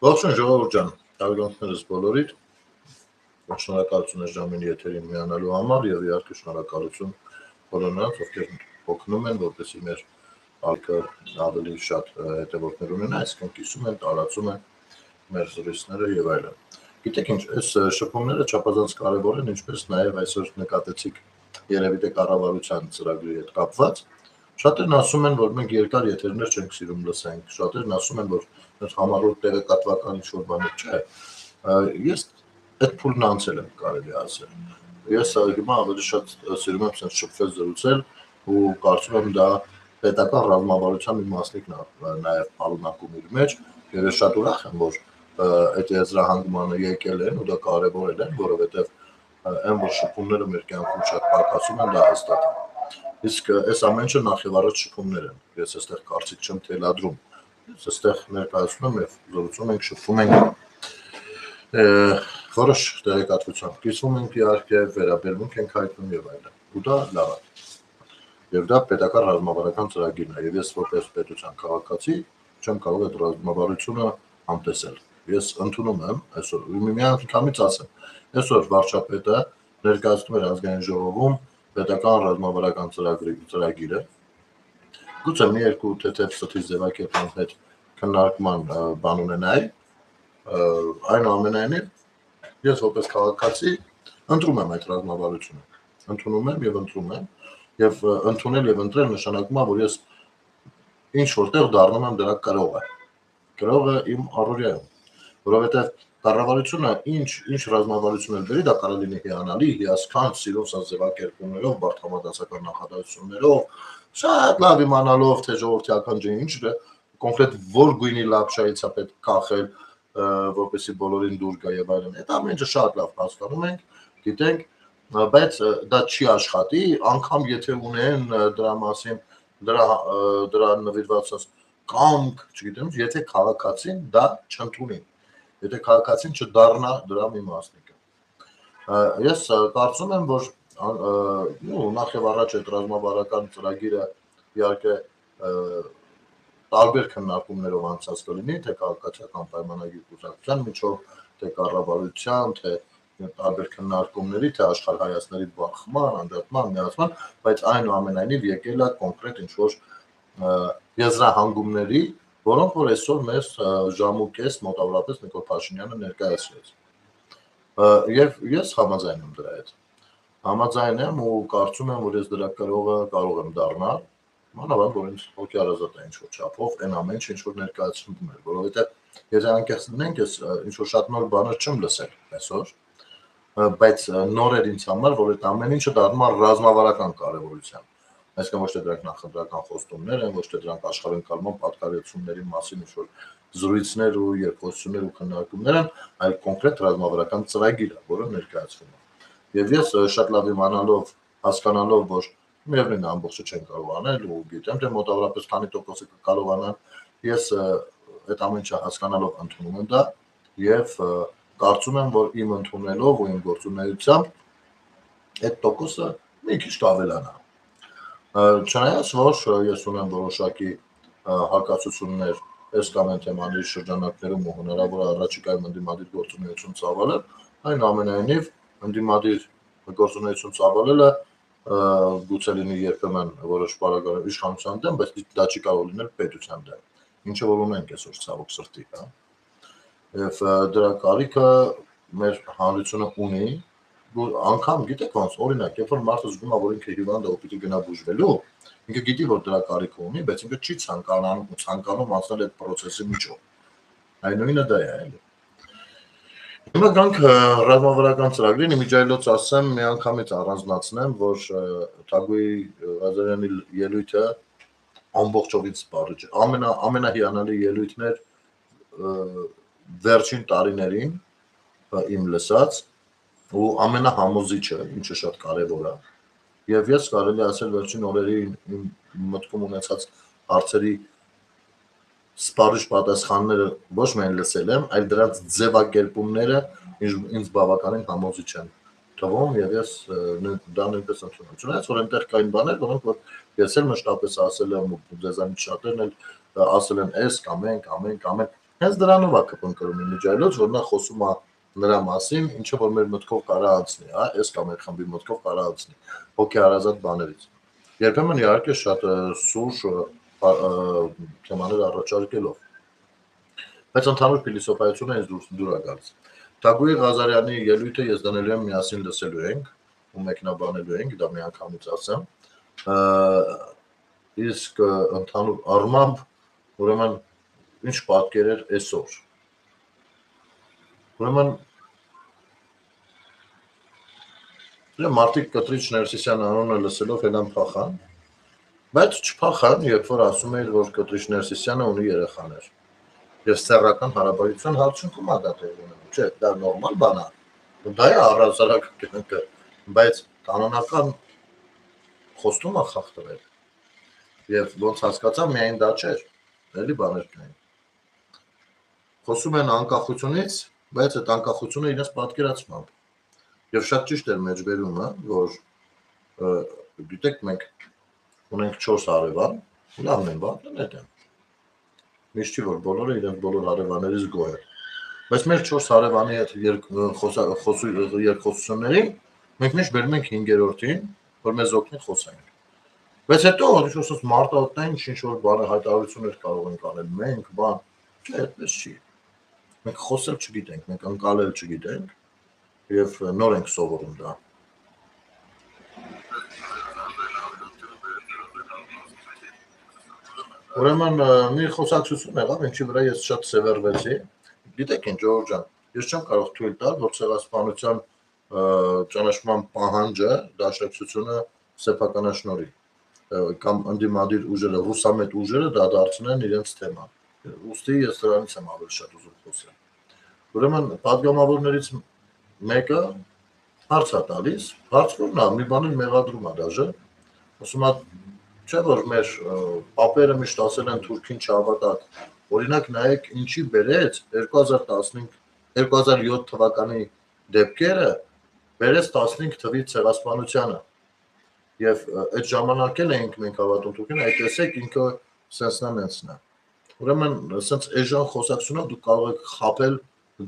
Ողջույն ժողովուրդ ջան, տարբերություններս բոլորիդ, շնորհակալություն ժամին եթերին միանալու համար եւ իհարկե շնորհակալություն բոլոր նրանց, ովքեր օգնում են, որպեսզի մեր ալկը ավելի շատ հետևորդներ ունենա, այսինքն կիսում են, տարածում են մեր զրույցները եւ այլն։ Գիտեք ինչ, այս շփումները չափազանց կարեւոր են, ինչպես նաեւ այսօր նկատեցիք երևի թե կառավարության ծրագրի հետ կապված։ Շատերն ասում են, որ մենք երկար եթերներ չենք սիրում լսենք, շատերն ասում են, որ մեր համառոտ տեղեկատվական ինչ-որ բաներ չէ։ Ես այդ փուլն անցել եմ, կարելի ասել։ Ես հիմա ավելի շատ սիրում եմ sense շփվել զրուցել ու կարծում եմ դա պետական ռազմավարության մի մասնիկն է նաև պարունակում իր մեջ, եւ ես շատ ուրախ եմ, որ այդ եզրահանգմանը եկել են ու դա կարևորել են, որովհետեւ այն որ շփումները մեր կյանքում շատ պակասում են, դա հստակ է։ Իսկ այս ամեն ինչը նախ եւ առաջ շփումներ են։ Ես այստեղ կարծիք չեմ թելադրում։ Ես այստեղ ներկայացնում եմ եւ զրուցում ենք, շփվում ենք որոշ տեղեկատվությամբ, կիսվում ենք իհարկե, վերաբերմունք ենք հայտնում եւ այլն։ Ու դա լավ է։ Եվ դա պետական ռազմավարական ծրագիրն է, եւ ես որպես պետության քաղաքացի չեմ կարող այդ ռազմավարությունը համտեսել։ Ես ընդունում եմ այսօր միանգամից ասեմ, այսօր վարչապետը ներկայացնում էր ազգային ժողովում պետական ռազմավարական ծրագիրը։ Գուցե մի երկու թեթև ստի ձևակերպման հետ քննարկման բան ունենայի, այնուամենայնիվ ես որպես քաղաքացի ընտրում եմ այդ ռազմավարությունը, ընդունում եմ եւ ընտրում եմ, եւ ընդունել եւ ընտրել նշանակում է, որ ես ինչ որտեղ դառնում եմ դրա կրողը իմ առօրյայում, որովհետեւ կառավարությունը ինչ ռազմավարություն էլ բերի, դա կարող լինի հիանալի, հիասքանչ, սիրուն սա ձևակերպումներով, բարդամատասական նախադասություններով, շատ լավ իմանալով, թե ժողովրդի ականջին ինչ է, կոնկրետ որ գույնի լապշայից է պետք կախել, որպեսզի բոլորին դուր գա եւ այլն։ Այդ ամեն ինչը շատ լավ հասկանում ենք, գիտենք, բայց դա չի աշխատի, անգամ եթե ունեն դրա մասին դրա նվիրված կամք, չգիտեմ, եթե քաղաքացին դա չընդունի, եթե քաղաքացին չդառնա դրա մի մասնիկը։ Ես կարծում եմ, որ նախ եւ առաջ այդ ռազմավարական ծրագիրը իհարկե տարբեր քննարկումներով անցած կլինի, թե քաղաքացիական պայմանագիր կուսակցության միջով, թե կառավարության, թե տարբեր քննարկումների, թե աշխարհայացների բախման, անդրադման, միացման, բայց այնուամենայնիվ եկել է կոնկրետ ինչ-որ եզրահանգումների, որոնք որ այսօր մեզ ժամուկես մոտավորապես Նիկոլ Փաշինյանը ներկայացրեց։ Եվ ես համաձայն եմ դրա հետ։ Համաձայն եմ ու կարծում եմ, որ ես դրա կրողը կարող եմ դառնալ, մանավանդ որ ինձ հոգի հարազատ է ինչ-որ չափով, այն ամեն ինչ ինչ-որ ներկայացնում է, որովհետև եթե անկեղծ լինենք, ես ինչ-որ շատ նոր բաներ չեմ լսել այսօր, բայց նոր էր ինձ համար, որ այդ ամեն ինչը դառնում է ռազմավարական կարևորության։ Այսինքն ոչ թե դրանք նախընտրական խոստումներ են, ոչ թե դրանք աշխարհընկալման պատկերացումների մասին ինչ-որ զրույցներ ու երկխոսություններ ու քննարկումներ են, այլ կոնկրետ ռազմավարական ծրագիր է, որը ներկայացվում է։ Եվ ես շատ լավ իմանալով, հասկանալով, որ միևնույն ամբողջը չեն կարող անել ու գիտեմ, թե մոտավորապես քանի տոկոսը կկարողանան, ես այդ ամեն ինչը հասկանալով ընդունում եմ դա եւ կարծում եմ, որ իմ ընդունելով ու իմ գործունեությամբ այդ տոկոսը մի քիչ կավելանա։ Չնայած որ ես ունեմ որոշակի հակասություններ այս կամ այն թեմաների շրջանակներում ու հնարավոր է առաջիկայում ընդդիմադիր գործունեություն ծավալել, այնուամենայնիվ ընդդիմադիր գործունեություն ծավալելը գուցե լինի երբեմն որոշ պարագայում իշխանության դեմ, բայց դա չի կարող լինել պետության դեմ, ինչը որ ունենք այսօր ցավոք սրտի, հա։ Եվ դրա կարիքը մեր հանրությունը ունի, անգամ գիտեք ոնց, օրինակ, երբ որ մարդը զգում է, որ ինքը հիվանդ է ու պիտի գնա բուժվելու, ինքը գիտի, որ դրա կարիքը ունի, բայց ինքը չի ցանկանում անցնել այդ process-ի միջով։ Այնուհետև դա է, էլի։ Հիմա գանք ռազմավարական ծրագրին, իմիջայլոց ասեմ, միանգամից առանձնացնեմ, որ Թագուհի Ղազարյանի ելույթը ամբողջովին սպառիչ է, ամենահիանալի ելույթն էր վերջին տարիներին իմ լսած ու ամենահամոզիչը, ինչը շատ կարևոր է։ Եվ ես կարելի ասել վերջին օրերի իմ մտքում ունեցած հարցերի սպառիչ պատասխանները ոչ միայն լսել եմ, այլ դրանց ձևակերպումները ինձ բավականին համոզիչ են թվում եւ ես դա նույնպես ընդունում եմ։ Չնայած որ այնտեղ կային բաներ, որոնք որ ես էլ մշտապես ասել եմ ու ձեզանից շատերն էլ ասել են էս կամ ենք, ամեն, Հենց դրանով է կպնկրում իմիջայլոց, որ նա խոսում է նրա մասին, ինչը որ մեր մտքով կարա անցնի, հա, այս կամ այդ խմբի մտքով կարա անցնի հոգեհարազատ բաներից։ Երբեմն իհարկե շատ սուր թեմաներ առաջարկելով։ Բայց ընդհանուր փիլիսոփայությունը ինձ դուր է գալիս։ Թագուհի Ղազարյանի ելույթը ես դնելու եմ միասին լսելու ենք ու մեկնաբանելու ենք, դա միանգամից ասեմ։ Իսկ ընդհանուր առմամբ ուրեմն ինչ պատկեր էր այսօր։ Ուրեմն մարդիկ Կտրիչ Ներսիսյան անունը լսելով հենան փախան, բայց չփախան, երբ որ ասում էր, որ Կտրիչ Ներսիսյանը ունի երեխաներ։ Եվ սեռական հարաբերության հարցունքում է դա տեղի ունենում, չէ, դա նորմալ բան է։ Դա է առհասարակ կյանքը, բայց կանոնական խոստում է խախտվել։ Եվ ոնց հասկացա, միայն դա չէր, էլի բաներ կային։ Խոսում են անկախությունից, բայց այդ անկախությունը իրենց պատկերացմամբ։ Եվ շատ ճիշտ էր մեջբերումը, որ գիտեք, մենք ունենք 4 հարևան, լավն են բան են։ Միշտ չի որ բոլորը իրենց բոլոր հարևաններից գոհ են։ Բայց մեր 4 հարևանի հետ երկխոսություններին մենք միշտ բերում ենք 5-րդին, որ մեզ օգնի խոսենք։ Բայց հետո ինչ-որ մարտահրավերային ինչ-որ բանը հայտարարություններ կարող ենք անել, մենք բան, չէ, այդպես չի։ Մենք խոսել չգիտենք, մենք ընկալել չգիտենք եւ նոր ենք սովորում դա։ Ուրեմն մի խոսակցություն եղավ, ինչի վրա ես շատ սևեռվեցի։ Գիտեք ինչ, Ժողովուրդ ջան, ես չեմ կարող թույլ տալ, որ ցեղասպանության ճանաչման պահանջը դաշնակցությունը սեփականաշնորհի կամ ընդդիմադիր ուժերը, ռուսամետ ուժերը դա դարձնեն իրենց թեման։ Ուստի ես դրանից եմ ավելի շատ ուզում խոսել։ Ուրեմն պատգամավորներից մեկը հարց է տալիս, հարց որն է, մի բան մեղադրում է դաժե, ասում է, չէ որ մեր պապերը միշտ ասել են թուրքին չհավատաք։ Օրինակ նայեք ինչի բերեց 2007 թվականի դեպքերը բերեց 15 թվի ցեղասպանությանը։ Եվ այդ ժամանակ էլ էինք մենք հավատում թուրքին, այդ տեսեք ինքը սենսնա։ Ուրեմն ասենց այժմ խոսակցությունով դուք կարող եք խաբել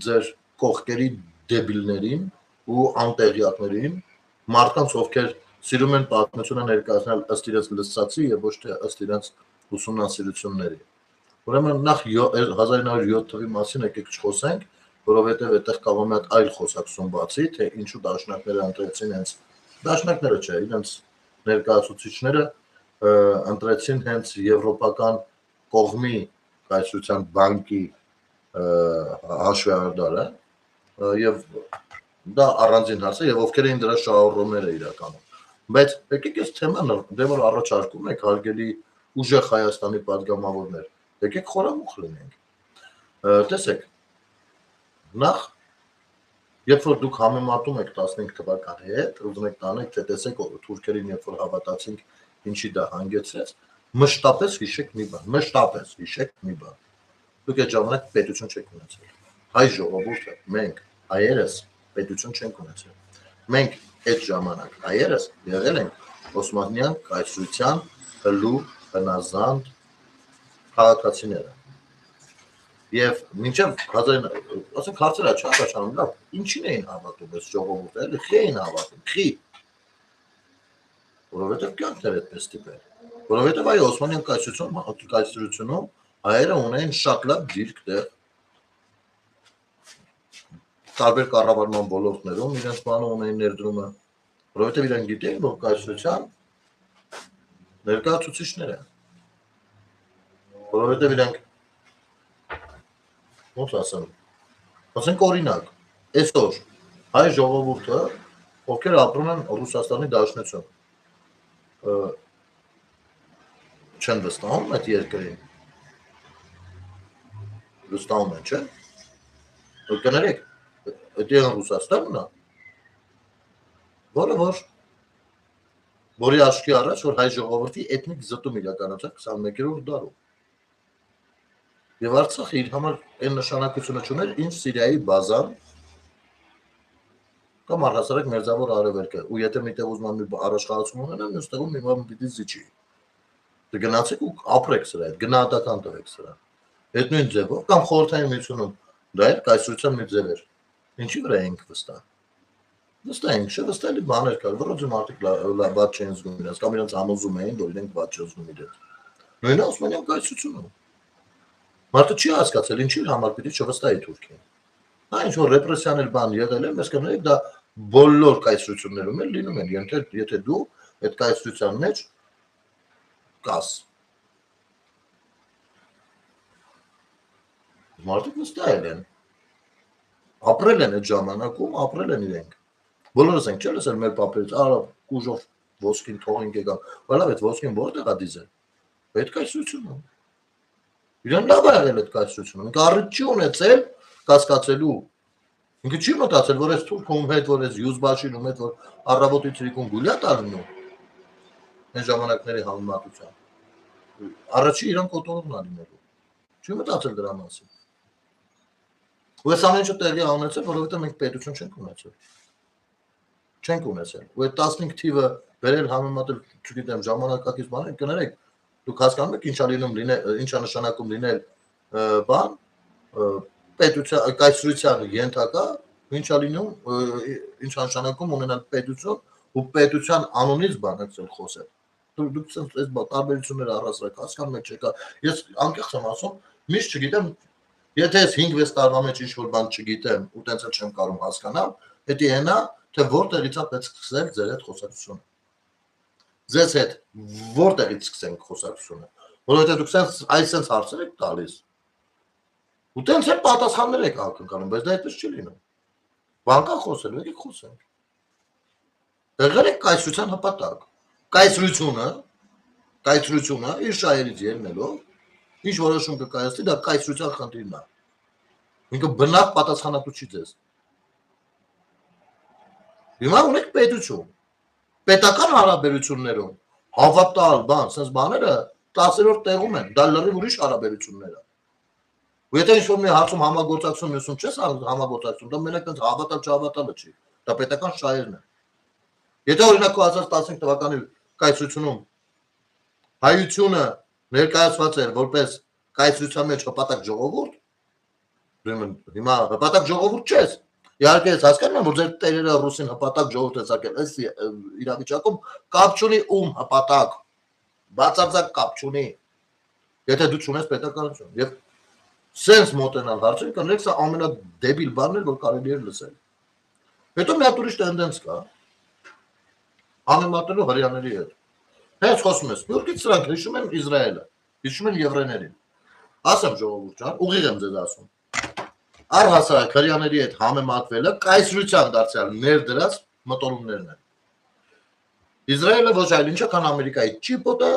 ձեր կողքերի դեբիլներին ու անտեղյակներին, մարդկանց ովքեր սիրում են պատմությունը ներկայացնել ըստ իրենց լսածի եւ ոչ թե ըստ իրենց ուսումնասիրությունների։ Ուրեմն նախ 1907 թվի մասին եկեք չխոսենք, որովհետեւ այդտեղ կարող է այլ խոսակցություն բացի, թե ինչու դաշնակները ընտրեցին հենց դաշնակները չէ, իրենց ներկայացուցիչները ընտրեցին հենց եվրոպական կողմի կայսրության բանկի հաշվեհարդարը եւ դա առանձին հարց է եւ ովքեր էին դրա շահառուները իրականում։ Բայց եկեք այս թեման դե որ առաջարկում եք հարգելի ուժեղ Հայաստանի պատգամավորներ, եկեք խորամուխ լինենք։ Տեսեք, նախ երբ որ դուք համեմատում եք 15 թվականի հետ, ուզում եք տանեք, թե տեսեք թուրքերին երբ որ հավատացինք, ինչի դա հանգեցրեց, մշտապես հիշեք մի բան։ Դուք այդ ժամանակ պետություն չեք ունեցել։ Հայ ժողովուրդը, մենք հայերս պետություն չենք ունեցել։ Մենք այդ ժամանակ հայերս եղել ենք Օսմանյան կայսրության հլու հնազանդ քաղաքացիները։ Եվ մինչև ասենք հարցերը չառաջանում, լավ, ինչին էին հավատում այս ժողովուրդը, էլի խի էին հավատում, խի։ Որովհետև կյանքն էր այդպես տիպել։ Որովհետև այ Օսմանյան կայսրությունում հայերը ունեին շատ լավ դիրք տեղ տարբեր կառավարման ոլորտներում իրենց բանը ունեին ներդրումը, որովհետև իրենք գիտեին, որ կայսրության ներկայացուցիչներ են, որովհետև իրենք ոնց ասեմ, ասենք օրինակ, այսօր հայ ժողովուրդը, ովքեր ապրում են Ռուսաստանի Դաշնություն, չեն վստահում այդ երկրին, վստահում են, չէ՞, որ կներեք, այդ են Ռուսաստանն է, որի աչքի առաջ, որ հայ ժողովրդի էթնիկ զտում իրականացավ 21-րդ դարում։ Եվ Արցախը իր համար այն նշանակությունը չուներ, ինչ Սիրիայի բազան կամ առհասարակ Մերձավոր Արևելքը, ու եթե միտեղ ուզում եմ մի առաջխաղացում ունենալ, մյուս տեղում մի բան պիտի զիջի։ Դե գնացեք ու ապրեք սրա հետ, գնահատական տվեք սրա։ Այդ նույն ձևով կամ խորհրդային միությունում դա էլ կայսրության մի ձև էր։ Ինչի վրա ենք վստահ։ Վստահ ենք, չէ՞ վստահելի բաներ կար, որոնց մարդիկ բաց չեն զգում իրենց, կամ իրենց համոզում էին, որ իրենք բաց չեն զգում իրենց։ Նույնը Օսմանյան կայսրությունը։ Մարդը չի հասկացել ինչի համար պիտի չվստահի Թուրքիան։ Այն ինչ որ ռեպրեսիան էլ բան եղել է, մեզ կներեք դա բոլոր կայսրություններում էլ լինում են, եթե դու այդ կայսրության մեջ կաս։ Մարդիկ վստահել են։ Ապրել են այդ ժամանակում, ապրել են իրենք։ Բոլորս ենք չէ՞ լսել մեր պապերից, արա կուժով ոսկին թողին եկան, բայց լավ այդ ոսկին որտեղ է դիզել։ Այդ կայսրությունում։ Իրեն լավ է եղել այդ կայսրությունը։ Ինքը առիթ չի ունեցել կասկածելու։ Ինքը չի մտածել, որ այս Թուրքում հետ, որ այս Յուզբաշինում հետ, որ առավոտի ցրիկուն գուլյա տալնում։ Այն ժամանակների համեմատությամբ։ Առաջի իրան կոտորն ալինելու։ Չի մտածել դրա մասին։ Ու այս ամենը տեղի ունեցել, որովհետև մենք պետություն չենք ունեցել։ Չենք ունեցել։ Ու այդ 15 թիվը վերել համեմատել, չգիտեմ, ժամանակակից բաներ, կներեք, դուք հասկանում եք ինչա լինում լինել, ինչա նշանակում լինել բան, պետության կայսրության ենթակա, ինչա լինում, ինչա նշանակում ունենալ պետություն ու պետության անունից բանակցել խոսել։ Դուք այս տարբերությունները առասարակ հասկանում եք, չեկա։ Ես անկեղծ եմ ասում, միշտ չգիտեմ, եթե ես 5-6 տարվա մեջ ինչ-որ բան չգիտեմ ու տենց էլ չեմ կարող հասկանալ, հետի հենա, թե որտեղից է պետք սկսել ձեր հետ խոսակցությունը։ Ձեզ հետ որտեղից սկսենք խոսակցությունը, որովհետև դուք այսպես հարցեր եք տալիս։ Ու տենց էլ պատասխաններ եք ակնկալում, բայց դա այդպես չի լինում։ Բան կա խոսելու, եկեք խոսենք։ Եղել եք կայսրության հպատակ։ Կայսրությունը իր շահերից ելնելով ինչ որոշում կկայացնի, դա կայսրության խնդիրն է։ Ինքը բնավ պատասխանատու չի ձեզ։ Հիմա ունեք պետություն։ Պետական հարաբերություններում հավատալ, բան, sense բաները 10-րդ տեղում են, դա լրիվ ուրիշ հարաբերություններ է։ Ու եթե ինչ-որ մի հարցում համագործակցություն մյուսում չես համագործակցում, դա մենակ այնց հավատալ չհավատալը չի։ Դա պետական շահերն են։ Եթե օրինակ 2015 թվականի կայսրությունում հայությունը ներկայացված էր որպես կայսրության մեջ հպատակ ժողովուրդ, հիմա հպատակ ժողովուրդ չես։ Իհարկե ես հասկանում եմ, որ ձեր տերերը ռուսին հպատակ ժողովուրդ է ցակել, այս իրավիճակում կապ չունի ում հպատակ, բացարձակ կապ չունի։ Եթե դու չունես պետականություն, եւ սենց մոտենալ հարցին, կներեք սա ամենադեբիլ բանն էր, որ կարելի էր լսել։ Հետո մի հատ ուրիշ տենդենս կա։ Համեմատելու հрьяաների հետ։ Հենց խոսում ես, Սփյուռքից սրանք հիշում են Իսրայելը, հիշում են եվրեներին։ Ասեմ ժողովուրդ ջան, ուղիղ եմ ձեզ ասում։ Առհասարակ հрьяաների հետ համեմատվելը կայսրության դարձյալ ներդրած մտորումներն են։ Իսրայելը ոչ այլ ինչ է, քան Ամերիկայի ճիպոտը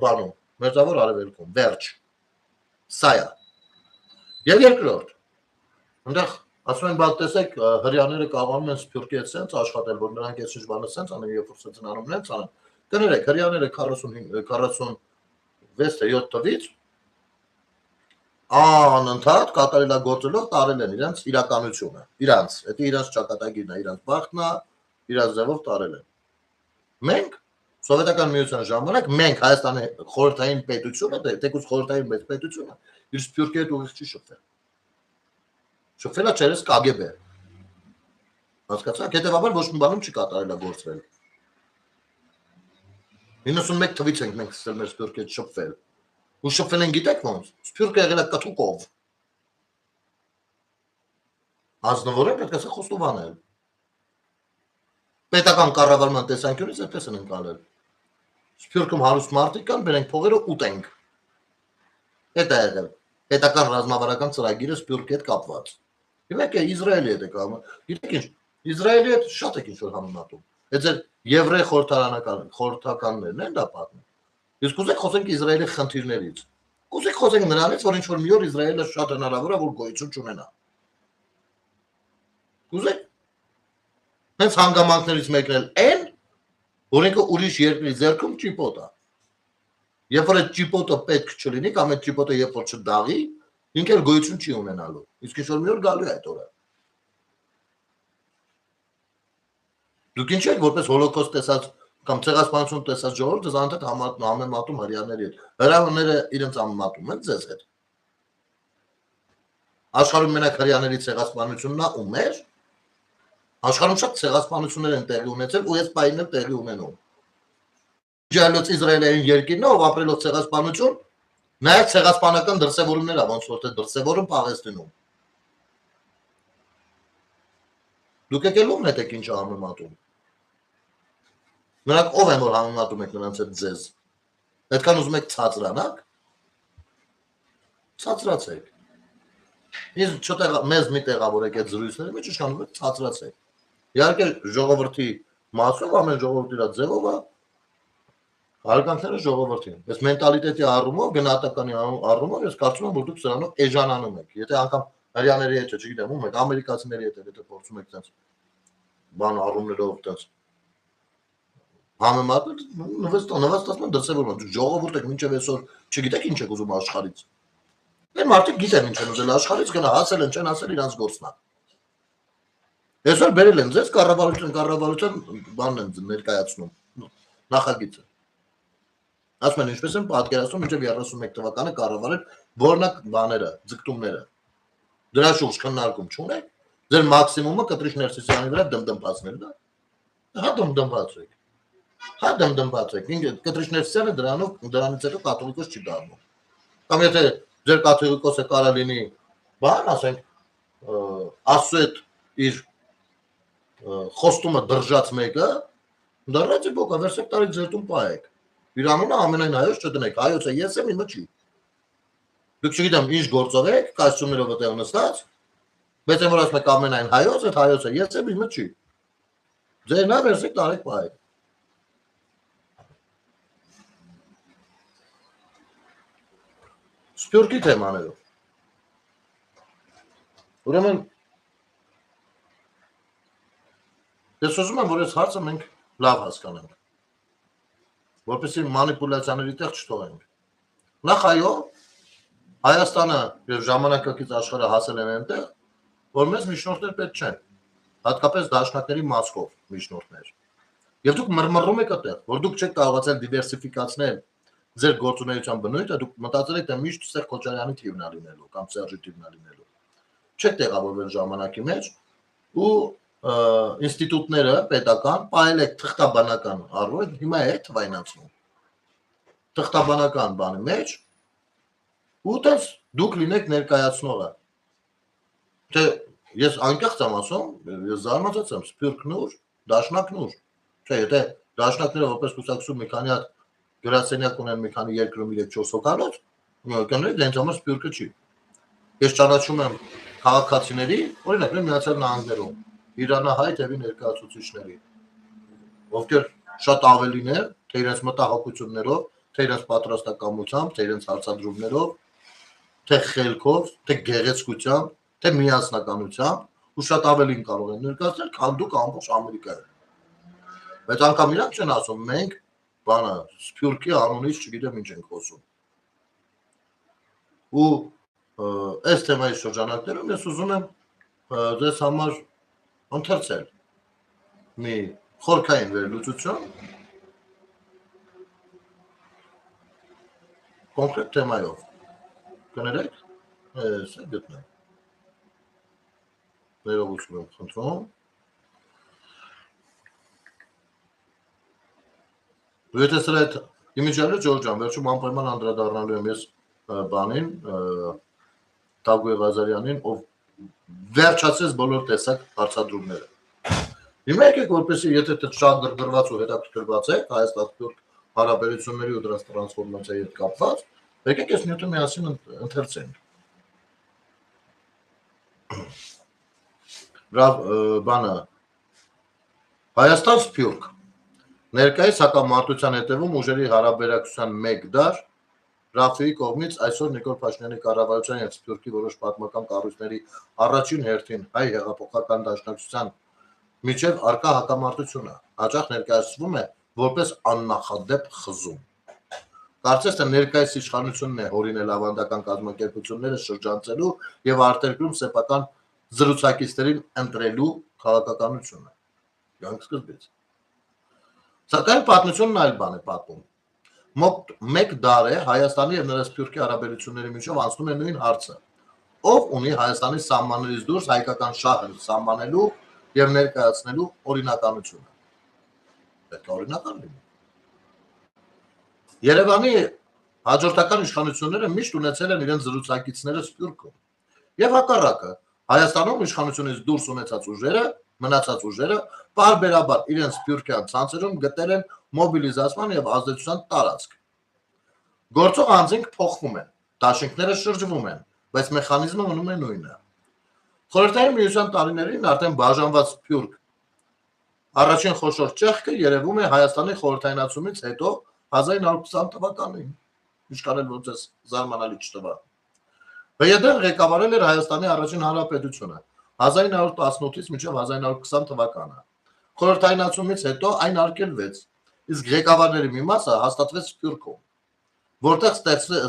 բանում, մերձավոր արևելքում, վերջ։ Սա է։ Եվ երկրորդ։ Այնտեղ ասում են, բա տեսեք, հрьяաները կարողանում են Սփյուռքի հետ սենց աշխատել, որ նրանք այս ինչ բանը սենց անեն, երբ որ սենց անում են, ցան։ Կներեք, հрьяաները 46 թե 7 թվից անընդհատ կատարելագործելով տարել են իրենց իրականությունը, իրանց, դա իրանց ճակատագիրն է, իրանց բախտն է, իրանց ձևով տարել են։ Մենք սովետական միության ժամանակ մենք Հայաստանի խորհրդային պետությունը, թեկուզ խորհրդային պետությունը, իր Սփյուռքի հետ ուղիղ չի շփվել։ Շփվելա չերես KGB։ Հասկացաք, հետևաբար ոչ մի բանում չի կատարելագործվել։ 91 թվից ենք մենք սկսել մեր Սփյուռքի հետ շփվել։ Ու շփվել են գիտեք ոնց։ Սփյուռքը եղել է կթուկով։ Ազնվորեն պետք է սա խոստովանել։ Պետական կառավարման տեսանկյունից այդպես են ընկալել։ Սփյուռքում հարուստ մարդիկ կան, բերենք փողերը ուտենք։ Դա է եղել։ Պետական ռազմավարական ծրագիրը Սփյուռքի հետ կապված։ Իհարկե Իսրայելի հետ է կապված։ Գիտեք ինչ, Իսրայելի հետ շատ եք ինչ-որ համեմատում։ Այդ եվրեյ խորհրդականներն են դա պատմում։ Իսկ ուզեք խոսենք Իսրայելի խնդիրներից։ Ուզեք խոսենք նրանից, որ ինչ-որ մի օր Իսրայելը շատ հնարավոր է, որ գոյություն չունենա։ Ուզեք։ Հենց հանգամանքներից մեկն էլ այն, որ ինքը ուրիշ երկրի ձեռքում ճիպոտ է։ Երբ որ այդ ճիպոտը պետք չլինի, կամ այդ ճիպոտը երբ որ չդաղի, ինքը գոյություն չի ունենալու։ Իսկ ինչ-որ մի օր գալու է այդ օրը։ Դուք ինչ եք որպես հոլոկոստ տեսած կամ ցեղասպանություն տեսած ժողովուրդը զանթեթ համեմատում հрьяաների հետ։ Հրամանները իրենց համեմատում են ձեզ հետ։ Աշխարհում մենակ հрьяաների ցեղասպանությունն է ու մեր աշխարհում շատ ցեղասպանություններ են տեղի ունեցել ու այս պայմանն էլ տեղի ունենում։ Ջալոց Իսրայելային երկիրն ով ապրելով ցեղասպանություն, նայած ցեղասպանական դրսևորումներ ա ոնց որ թե դրսևորում Պաղեստինում։ Դուք եկել ո՞ւմն եք ինչ համեմատում։ Նրանք ով են որ համեմատում եք նրանց հետ ձեզ։ Այդքան ուզում եք ցածրանաք։ Ցածրացեք։ Իսկ չտեղ մեզ մի տեղավորեք այդ զրույցները, մեջ իշխանում եք ցածրացեք։ Իհարկե ժողովրդի մասով ամեն ժողովրդի իր ձևով է հարգանքները ժողովրդին։ Այս մենտալիտետի առումով, գնահատականի առումով ես կարծում եմ որ դուք սրանով էժանանում եք։ Եթե անգամ հрьяաների հետ չգիտեմ ում եք, ամերիկացիների հետ եթե փորձում եք այդպես բան առումներով այդպես համեմատել, նվաստացման դրսևորում դուք ժողովուրդ եք մինչև այսօր չգիտեք ինչ եք ուզում աշխարհից։ Այդ մարդիկ գիտեն ինչ են ուզել աշխարհից, գնա հասել են, չեն հասել իրանց գործն է։ Այսօր բերել են ձեզ կառավարության բանն են ներկայացնում նախագիծը։ Ասում են ինչպես են պատկերացնում մինչև 31 թվականը կառավարել որնակ բաները, ձգտումները։ Դրա շուրջ քննարկում չունեք։ Ձեր մաքսիմումը կտրիչ ներսիսյանի վրա դմդմբացնելն է։ Հա դմդմբացեք։ Հա դմդմբացեք։ Ինքը կտրիչ ներսիսյանը դրանից հետո կաթողիկոս չի դառնում։ Կամ եթե ձեր կաթողիկոսը կարա լինի բան, ասենք, Աստծո հետ իր խոստումը դրժած մեկը, դրած է բոկա, վերսեք տարի ձեր տուն պահեք։ Իր անունը ամենայն հայոց չդնեք, հայոցը ես եմ, իմը չի։ Դուք չգիտեմ ինչ գործով եք, կոստյումներով այդտեղ նստած, բայց որ ասում եք ամենայն հայոց, այդ հայոցը ես եմ, իմը չի։ Ձեր նա վերսեք տարեք պահեք։ Սփյուռքի թեմաներով։ Ուրեմն ես ուզում եմ, որ այս հարցը մենք լավ հասկանանք, որպեսզի մանիպուլյացիաների տեղ չթողենք։ Նախ այո, Հայաստանը եւ ժամանակակից աշխարհը հասել են այնտեղ, որ մեզ միջնորդներ պետք չեն, հատկապես դաշնակների մասկով միջնորդներ։ Եվ դուք մռմռում եք այդտեղ, որ դուք չեք կարողացել դիվերսիֆիկացնել ձեր գործունեության բնույթը, դուք մտածել եք թե միշտ Սերժ Քոչարյանի թիվն է լինելու կամ Սերժի թիվն է լինելու։ Չեք տեղավորվել ժամանակի մեջ ու ինստիտուտները պետական պայել եք թղթաբանական առումով, հիմա է թվայնացնում։ Թղթաբանական բանի մեջ ու դες դուք լինեք ներկայացնողը։ Թե ես անկեղծ եմ ասում, ես զարմացած եմ, Սփյուռքնուր, Դաշնակնուր։ Չէ, եթե դաշնակները որպես կուսակցություն մի քանի հատ գրասենյակ ունեն մի քանի երկրում 3-4 հոգանոց, կներեք դենց համար Սփյուռքը չի։ Ես ճանաչում եմ քաղաքացիների, օրինակ Միացյալ Նահանգներում իրանահայ թևի ներկայացուցիչների, ովքեր շատ ավելին են, թե իրենց մտահոգություններով, թե իրենց պատրաստակամությամբ, թե իրենց հարցադրումներով, թե խելքով, թե գեղեցկությամբ, թե միասնականությամբ ու շատ ավելին կարող են ներկայացնել, քան դուք ամբողջ Ամերիկայում։ Բայց անգամ իրանք չեն ասում, մենք բանը Սփյուռքի անունից չգիտեմ ինչ ենք խոսում։ Ու այս թեմայի շրջանակներում ես ուզում եմ ձեզ համար ընթերցել մի խորքային վերլուծություն կոնկրետ թեմայով։ Կներեք, սա գտնեմ։ Ներողություն եմ խնդրում։ Դու եթե սրա հետ իմիջիալը Ջորջ ջան, վերջում անպայման անդրադառնալու եմ ես բանին, Թագուհի Ղազարյանին, ով վերջացրեց բոլոր տեսակ հարցադրումները։ Հիմա եկեք որպեսզի եթե շատ դրդրված ու հետաքրքրված եք Հայաստան-Սփյուռք հարաբերությունների ու դրանց տրանսֆորմացիայի հետ կապված, եկեք այս նյութը միասին ընթերցենք։ Բանը Հայաստան-Սփյուռք ներկայիս հակամարտության հետևում ուժերի հարաբերակցության մեկ դար Ռաֆիի կողմից այսօր Նիկոլ Փաշինյանի կառավարության եւ Սփյուռքի որոշ պատմական կառույցների առաջին հերթին հայ հեղափոխական դաշնակցության միջև արկա հակամարտությունը հաճախ ներկայացվում է որպես աննախադեպ խզում։ Կարծես թե ներկայիս իշխանությունն է հորինել ավանդական կազմակերպությունները շրջանցելու եւ արտերկրում սեփական զրուցակիցներին ընտրելու քաղաքականությունը։ Յանք սկզբից։ Սակայն պատմությունն այլ բան է պատմում։ Մոտ մեկ դար է Հայաստանի եւ նրա Սփյուռքի հարաբերությունների միջև անցնում է նույն հարցը։ ով ունի Հայաստանի սահմաններից դուրս հայկական շահը սահմանելու եւ ներկայացնելու օրինականությունը։ Պետք է օրինական լինի։ Երևանի հաջորդական իշխանությունները միշտ ունեցել են իրենց զրուցակիցները Սփյուռքում։ Եվ հակառակը, Հայաստանում իշխանությունից դուրս ունեցած ուժերը, մնացած ուժերը բարբերաբար իրենց սփյուռքյան ցանցերում գտել են մոբիլիզացման եւ ազդեցության տարածք։ Գործող անձինք փոխվում են, դաշինքները շրջվում են, բայց մեխանիզմը մնում է նույնը։ Խորհրդային միության տարիներին արդեն բաժանված Սփյուռք առաջին խոշոր ճեղքը երևում է Հայաստանի խորհրդայնացումից հետո 1920 թվականին։ Ինչքան էլ ոնց է զարմանալի չտվա։ ԲՅԴ-ն ղեկավարել էր Հայաստանի առաջին հանրապետությունը 1918-ից մինչև 1920 թվականը։ Խորհրդայնացումից հետո այն արգելվեց, իսկ ղեկավարների մի մասը հաստատվեց Սփյուռքում, որտեղ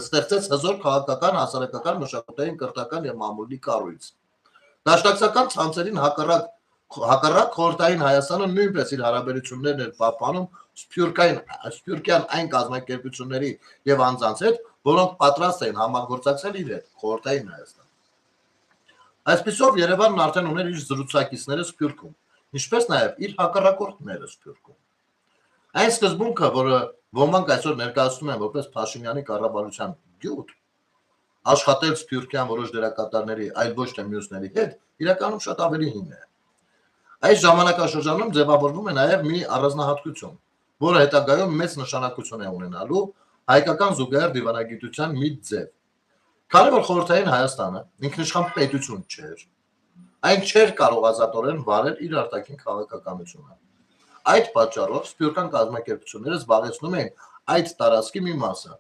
ստեղծեց հզոր քաղաքական, հասարակական, մշակութային, կրթական եւ մամուլի կառույց։ Դաշնակցական ցանցերին հակառակ խորհրդային Հայաստանը նույնպես իր հարաբերություններն էր պահպանում սփյուռքյան այն կազմակերպությունների եւ անձանց հետ, որոնք պատրաստ էին համագործակցել իր հետ խորհրդային Հայաստան։ Այսպիսով Երևանն արդեն ուներ իր զրուցակիցները Սփյուռքում, ինչպես նաեւ իր հակառակորդները Սփյուռքում։ Այն սկզբունքը, որը ոմանք այսօր ներկայացնում են որպես Փաշինյանի կառավարության գյուտ, աշխատել սփյուռքյան որոշ դերակատարների, այլ ոչ թե մյուսների հետ, իրականում շատ ավելի հին է։ Այս ժամանակաշրջանում ձևավորվում է նաև մի առանձնահատկություն, որը հետագայում մեծ նշանակություն է ունենալու հայկական զուգահեռ դիվանագիտության մի ձև։ Քանի որ խորհրդային Հայաստանը ինքնիշխան պետություն չէր, այն չէր կարող ազատորեն վարել իր արտաքին քաղաքականությունը։ Այդ պատճառով սփյուռքյան կազմակերպությունները զբաղեցնում էին այդ տարածքի մի մասը,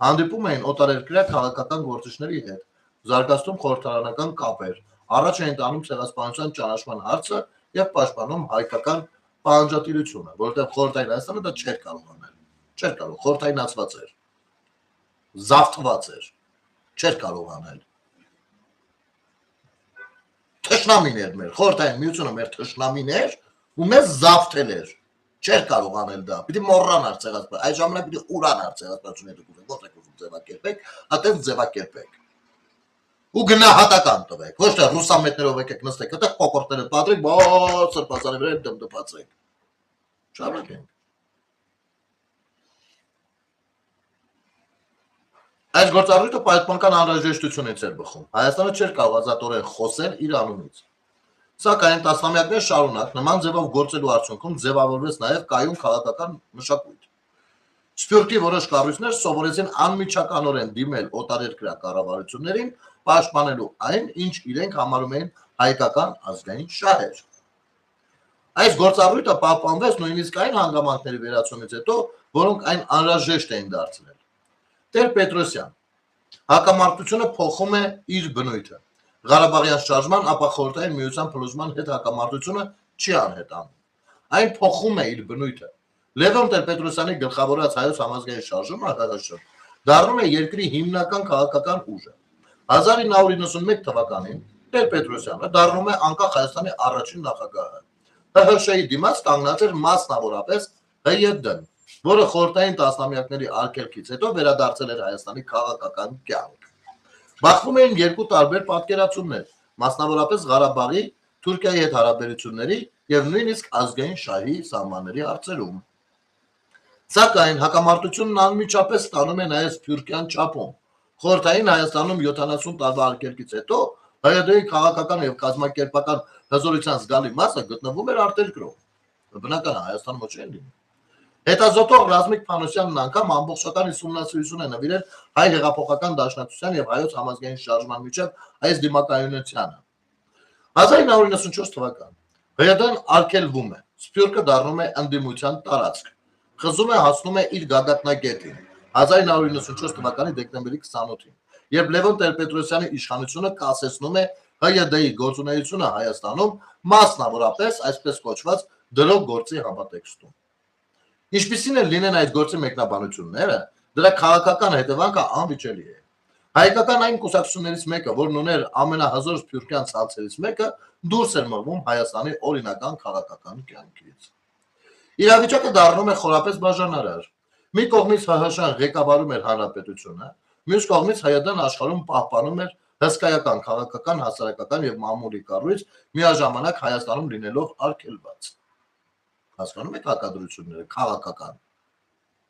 հանդիպում էին օտարերկրյա քաղաքական գործիչների հետ, զարգացնում խորհրդարանական կապեր, առաջ էին տանում ցեղասպանության ճանաչման հարցը եւ պաշտպանում հայկական պահանջատիրությունը, որովհետեւ խորհրդային Հայաստանը դա չէր կարող անել։ Չէր կարող, խորհրդայնացված էր, զավթված էր, չէր կարող անել։ Թշնամին էր մեր, խորհրդային միությունը մեր թշնամին էր ու մեզ զավթել էր։ Չէր կարող անել դա։ Պիտի մոռանար ցեղասպան։ Այս ժամանակ պիտի ուրանար ցեղասպանությունը դուք ո՞նց եք ուզում ձևակերպեք, այդպես ձևակերպեք։ Ու գնահատական տվեք։ Ոչ թե ռուսամետներով եկեք նստեք, այդտեղ կոկորտները պատրեք, բաց սրբազանի վրա դմդմացեք։ Շարունակենք։ Այս գործառույթը պաշտպանական անհրաժեշտությունից էր բխում։ Հայաստանը չէր կարող ազատորեն խոսել իր անունից։ Սակայն տասնամյակներ շարունակ նման ձևով գործելու արդյունքում ձևավորվեց նաև կայուն քաղաքական մշակույթ։ Սփյուռքի որոշ կառույցներ սովորեցին անմիջականորեն դիմել օտարերկրյա կառավարություններին, պաշտպանելու այն, ինչ իրենք համարում էին հայկական ազգային շահեր։ Այս գործառույթը պահպանվեց նույնիսկ այն հանգամանքների վերացումից հետո, որոնք այն անհրաժեշտ էին դարձրել։ Տեր-Պետրոսյան, հակամարտությունը փոխում է իր բնույթը։ Ղարաբաղյան շարժման, ապա խորհրդային միության փլուզման հետ հակամարտությունը չի անհետանում։ Այն փոխում է իր բնույթը։ Լևոն Տեր-Պետրոսյանի գլխավորած հայոց համազգային շարժումը ՀՀՇ դառնում է երկրի հիմնական քաղաքական ուժը։ 1991 թվականին Տեր-Պետրոսյանը դառնում է անկախ Հայաստանի առաջին նախագահը։ ՀՀՇ-ի դիմաց կանգնած էր մասնավորապես ՀՅԴ-ն, որը խորհրդային տասնամյակների արգելքից հետո վերադարձել էր Հայաստանի քաղաքական կյանք։ Բախվում էին երկու տարբեր պատկերացումներ, մասնավորապես Ղարաբաղի, Թուրքիայի հետ հարաբերությունների եւ նույնիսկ ազգային շահի սահմանների հարցերում։ Սակայն հակամարտությունն անմիջապես ստանում է նաեւ սփյուռքյան չափում։ Խորհրդային Հայաստանում 70 տարվա արգելքից հետո ՀՅԴ-ի քաղաքական եւ կազմակերպական հզորության զգալի մասը գտնվում էր արտերկրում։ Բնական է, Հայաստանում ոչ են լինի։ Հետազոտող Ռազմիկ Փանոսյանն անգամ ամբողջական ուսումնասիրություն է նվիրել հայ հեղափոխական դաշնակցության եւ հայոց համազգային շարժման միջև այս դիմակայունությանը։ 1994 թվական ՀՅԴ-ն արգելվում է, Սփյուռքը դառնում է ընդդիմության տարածք, խզում է հասնում է իր գագաթնակետին 1994 թվականի դեկտեմբերի 28-ին, երբ Լևոն Տեր-Պետրոսյանի իշխանությունը կասեցնում է ՀՅԴ-ի գործունեությունը Հայաստանում, մասնավորապես այսպես կոչված դրող գործի համատեքստում։ Ինչպիսին են լինեն այդ գործի մեկնաբանությունները, դրա քաղաքական հետևանքը անվիճելի է։ Հայկական այն կուսակցություններից մեկը, որն ուներ ամենահզոր սփյուռքյան ցանցերից մեկը, դուրս էր մղվում Հայաստանի օրինական քաղաքական կյանքից։ Իրավիճակը դառնում է խորապես բաժանարար։ Մի կողմից ՀՀՇ-ն ղեկավարում էր հանրապետությունը, մյուս կողմից ՀՅԴ-ն աշխարհում պահպանում էր հսկայական, քաղաքական, հասարակական եւ մամուլի կառույց միաժամանակ Հայաստանում լինելով արգելված։ Հասկանում եք հակադրությունները քաղաքական։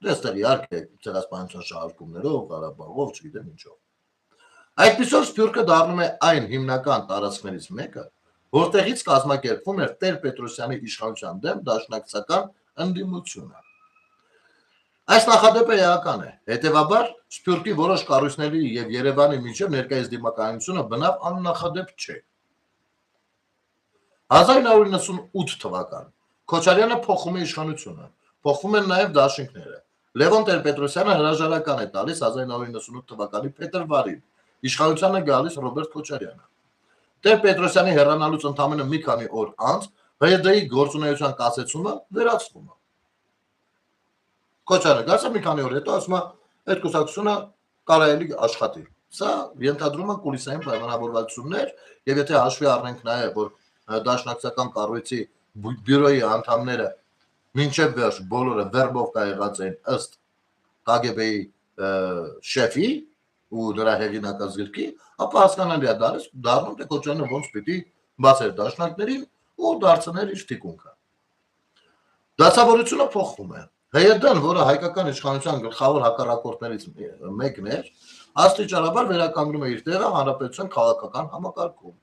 Դեստեր իհարկե ցեղասպանության շարժումներով, Ղարաբաղով, չգիտեմ ինչով։ Այդպիսով Սփյուռքը դառնում է այն հիմնական տարածքներից մեկը, որտեղից կազմակերպվում էր Տեր-Պետրոսյանի իշխանության դեմ դաշնակցական ընդդիմությունը։ Այս նախադեպը էական է, հետևաբար Սփյուռքի որոշ կառույցների եւ Երևանի միջև ներկայիս դիմակայությունը բնավ աննախադեպ չէ։ 1998 թվական Քոչարյանը փոխում է իշխանությունը, փոխվում են նաեւ դաշինքները։ Լևոն Տեր-Պետրոսյանը հրաժարական է տալիս 1998 թվականի փետրվարին, իշխանությանը գալիս Ռոբերտ Քոչարյանը։ Տեր-Պետրոսյանի հեռանալուց ընդամենը մի քանի օր անց ՀՅԴ-ի գործունեության կասեցումը վերացվում է։ Քոչարյանը գալիս է մի քանի օր հետո ասում է այդ կուսակցությունը կարելի աշխատի։ Սա ենթադրում է կուլիսային պայմանավորվածություններ եւ եթե հաշվի առնենք նաեւ որ դաշնակցական կառույցի բյուրոյի անդամները մինչև վերջ բոլորը վերբովկա եղած են ըստ ԿԳԲ-ի շեֆի ու նրա հեղինակած գրքի, ապա հասկանալի է դառնում թե Քոչարյանը ոնց պիտի բացեր դաշնակներին ու դարձներ իր թիկունքը։ Դասավորությունը փոխվում է։ ՀՅԴ-ն, որը հայկական իշխանության գլխավոր հակառակորդներից մեկն էր, աստիճանաբար վերականգնում է իր տեղը հանրապետության քաղաքական համակարգում։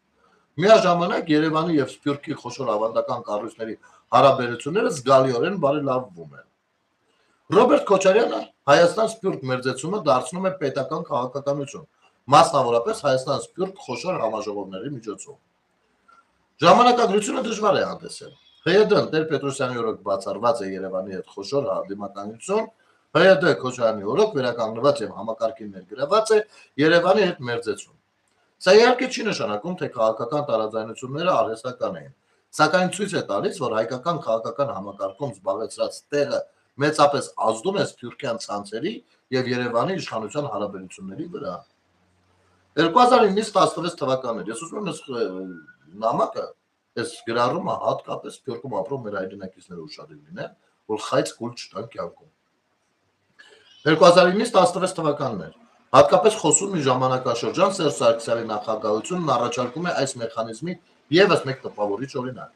Միաժամանակ Երևանի եւ Սփյուռքի խոշոր ավանդական կառույցների հարաբերությունները զգալիորեն բարելավվում են։ Ռոբերտ Քոչարյանը Հայաստան-Սփյուռք մերձեցումը դարձնում է պետական քաղաքականություն, մասնավորապես Հայաստան-Սփյուռք խոշոր համաժողովների միջոցով։ Ժամանակագրությունը դժվար է հանդեսել։ ՀՅԴ-ն Տեր-Պետրոսյանի օրոք բացառված է Երևանի հետ խոշոր դիմակայություն, ՀՅԴ Քոչարյանի օրոք վերականգնված եւ համակարգին ներգրաված է Երևանի հետ մերձեցում։ Սա իհարկե չի նշանակում, թե քաղաքական տարաձայնությունները արհեստական էին, սակայն ցույց է տալիս, որ հայկական քաղաքական համակարգում զբաղեցրած տեղը մեծապես ազդում է սփյուռքյան ցանցերի եւ Երևանի իշխանության հարաբերությունների վրա։ 2009-16 թվականներ, ես ուզում եմ նամակը, այս գրառումը հատկապես Սփյուռքում ապրող մեր հայրենակիցները ուշադիր լինեն, որ խայծ կուլ չտան կյանքում։ 2009-16 թվականներ հատկապես խոսում մի ժամանակաշրջան Սերժ Սարգսյանի նախագահությունն առաջարկում է այս մեխանիզմի եւս մեկ տպավորիչ օրինակ։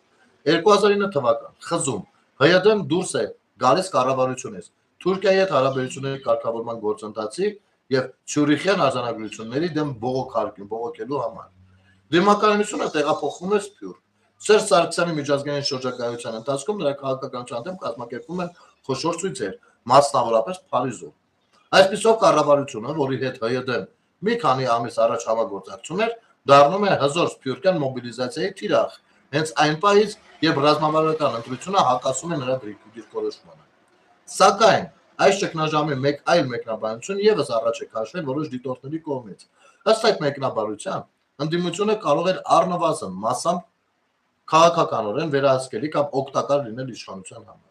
2009 թվական խզում ՀՅԴ-ն դուրս է գալիս կառավարությունից Թուրքիայի հետ հարաբերությունների կարգավորման գործընթացի եւ Ցյուրիխյան արձանագրությունների դեմ բողոքելու համար։ Դիմակայությունը տեղափոխվում է Սփյուռք։ Սերժ Սարգսյանի միջազգային շրջագայության ընթացքում նրա քաղաքականության դեմ կազմակերպվում են խոշոր ցույցեր, մասնավորապես Փարիզում։ Այսպիսով կառավարությունը, որի հետ ՀՅԴ-ն մի քանի ամիս առաջ համագործակցում էր, դառնում է հզոր սփյուռքյան մոբիլիզացիայի թիրախ, հենց այն պահից, երբ ռազմավարական ընտրությունը հակասում է նրա դիրքորոշմանը։ Սակայն այս ճգնաժամի մեկ այլ մեկնաբանություն եւս առաջ է քաշվել որոշ դիտորդների կողմից։ Ըստ այդ մեկնաբանության, ընդդիմությունը կարող էր առնվազն մասամբ քաղաքականորեն վերահսկելի կամ օգտակար լինել իշխանության համար։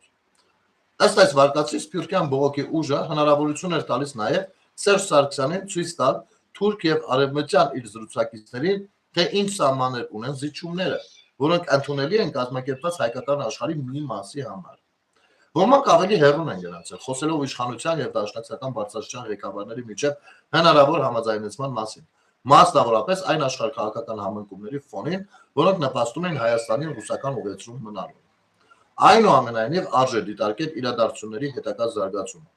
Ըստ այս վարկածի սփյուռքյան բողոքի ուժը հնարավորություն էր տալիս նաև Սերժ Սարգսյանին ցույց տալ թուրք եւ արևմտյան իր զրուցակիցներին, թե ինչ սահմաններ ունեն զիջումները, որոնք ընդունելի են կազմակերպված հայկական աշխարհի մի մասի համար։ Ոմանք ավելի հեռուն են գնացել, խոսելով իշխանության եւ դաշնակցական բարձրաստիճան ղեկավարների միջև հնարավոր համաձայնեցման մասին, մասնավորապես այն աշխարհքաղաքական համընկումների ֆոնին, որոնք նպաստում են Հայաստանի ռուսական ուղեցում մնալուն։ Այնուամենայնիվ արժե դիտարկել իրադարձությունների հետագա զարգացումը։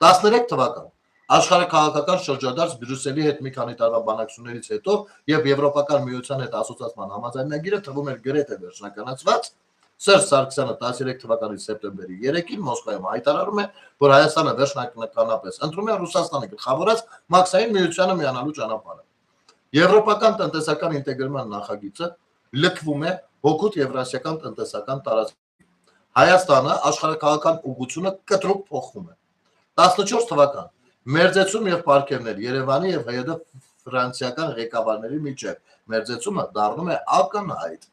13 թվական աշխարհաքաղաքական շրջադարձ Բրյուսելի հետ մի քանի տարվա բանակցություններից հետո եւ Եվրոպական միության հետ ասոցիացման համաձայնագիրը թվում էր գրեթե վերջնականացված, Սերժ Սարգսյանը 13 թվականի սեպտեմբերի 3-ին Մոսկվայում հայտարարում է, որ Հայաստանը վերջնականապես ընտրում է Ռուսաստանի գլխավորած Մաքսային միությանը միանալու ճանապարհը։ Եվրոպական տնտեսական ինտեգրման նախագիծը լքվում է հօգուտ եվրասիական տնտեսական տարածքի։ Հայաստանը աշխարհաքաղաքական ուղղությունը կտրուկ փոխվում է։ 14 թվական մերձեցում եւ պարգևներ Երևանի եւ ՀՅԴ ֆրանսիական ղեկավարների միջև մերձեցումը դառնում է ակնհայտ։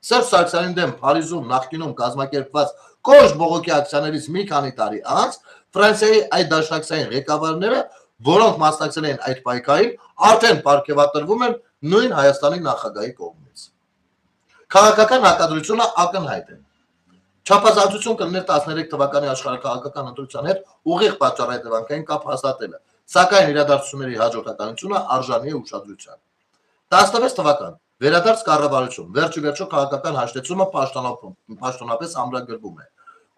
Սերժ Սարգսյանին դեմ Փարիզում նախկինում կազմակերպված կոշտ բողոքի ակցիաներից մի քանի տարի անց Ֆրանսիայի այդ դաշնակցային ղեկավարները, որոնք մասնակցել էին այդ պայքարին, արդեն պարգևատրվում են նույն Հայաստանի նախագահի կողմից։ Քաղաքական հակադրությունը ակնհայտ է։ Չափազանցություն կլիներ 13 թվականի աշխարհաքաղաքական ընտրության հետ ուղիղ պատճառահետևանքային կապ հաստատելը, սակայն իրադարձությունների հաջորդականությունը արժանի է ուշադրության։ 16 թվական վերադարձ կառավարություն վերջի վերջո քաղաքական հաշտեցումը պաշտոնապես ամրագրվում է։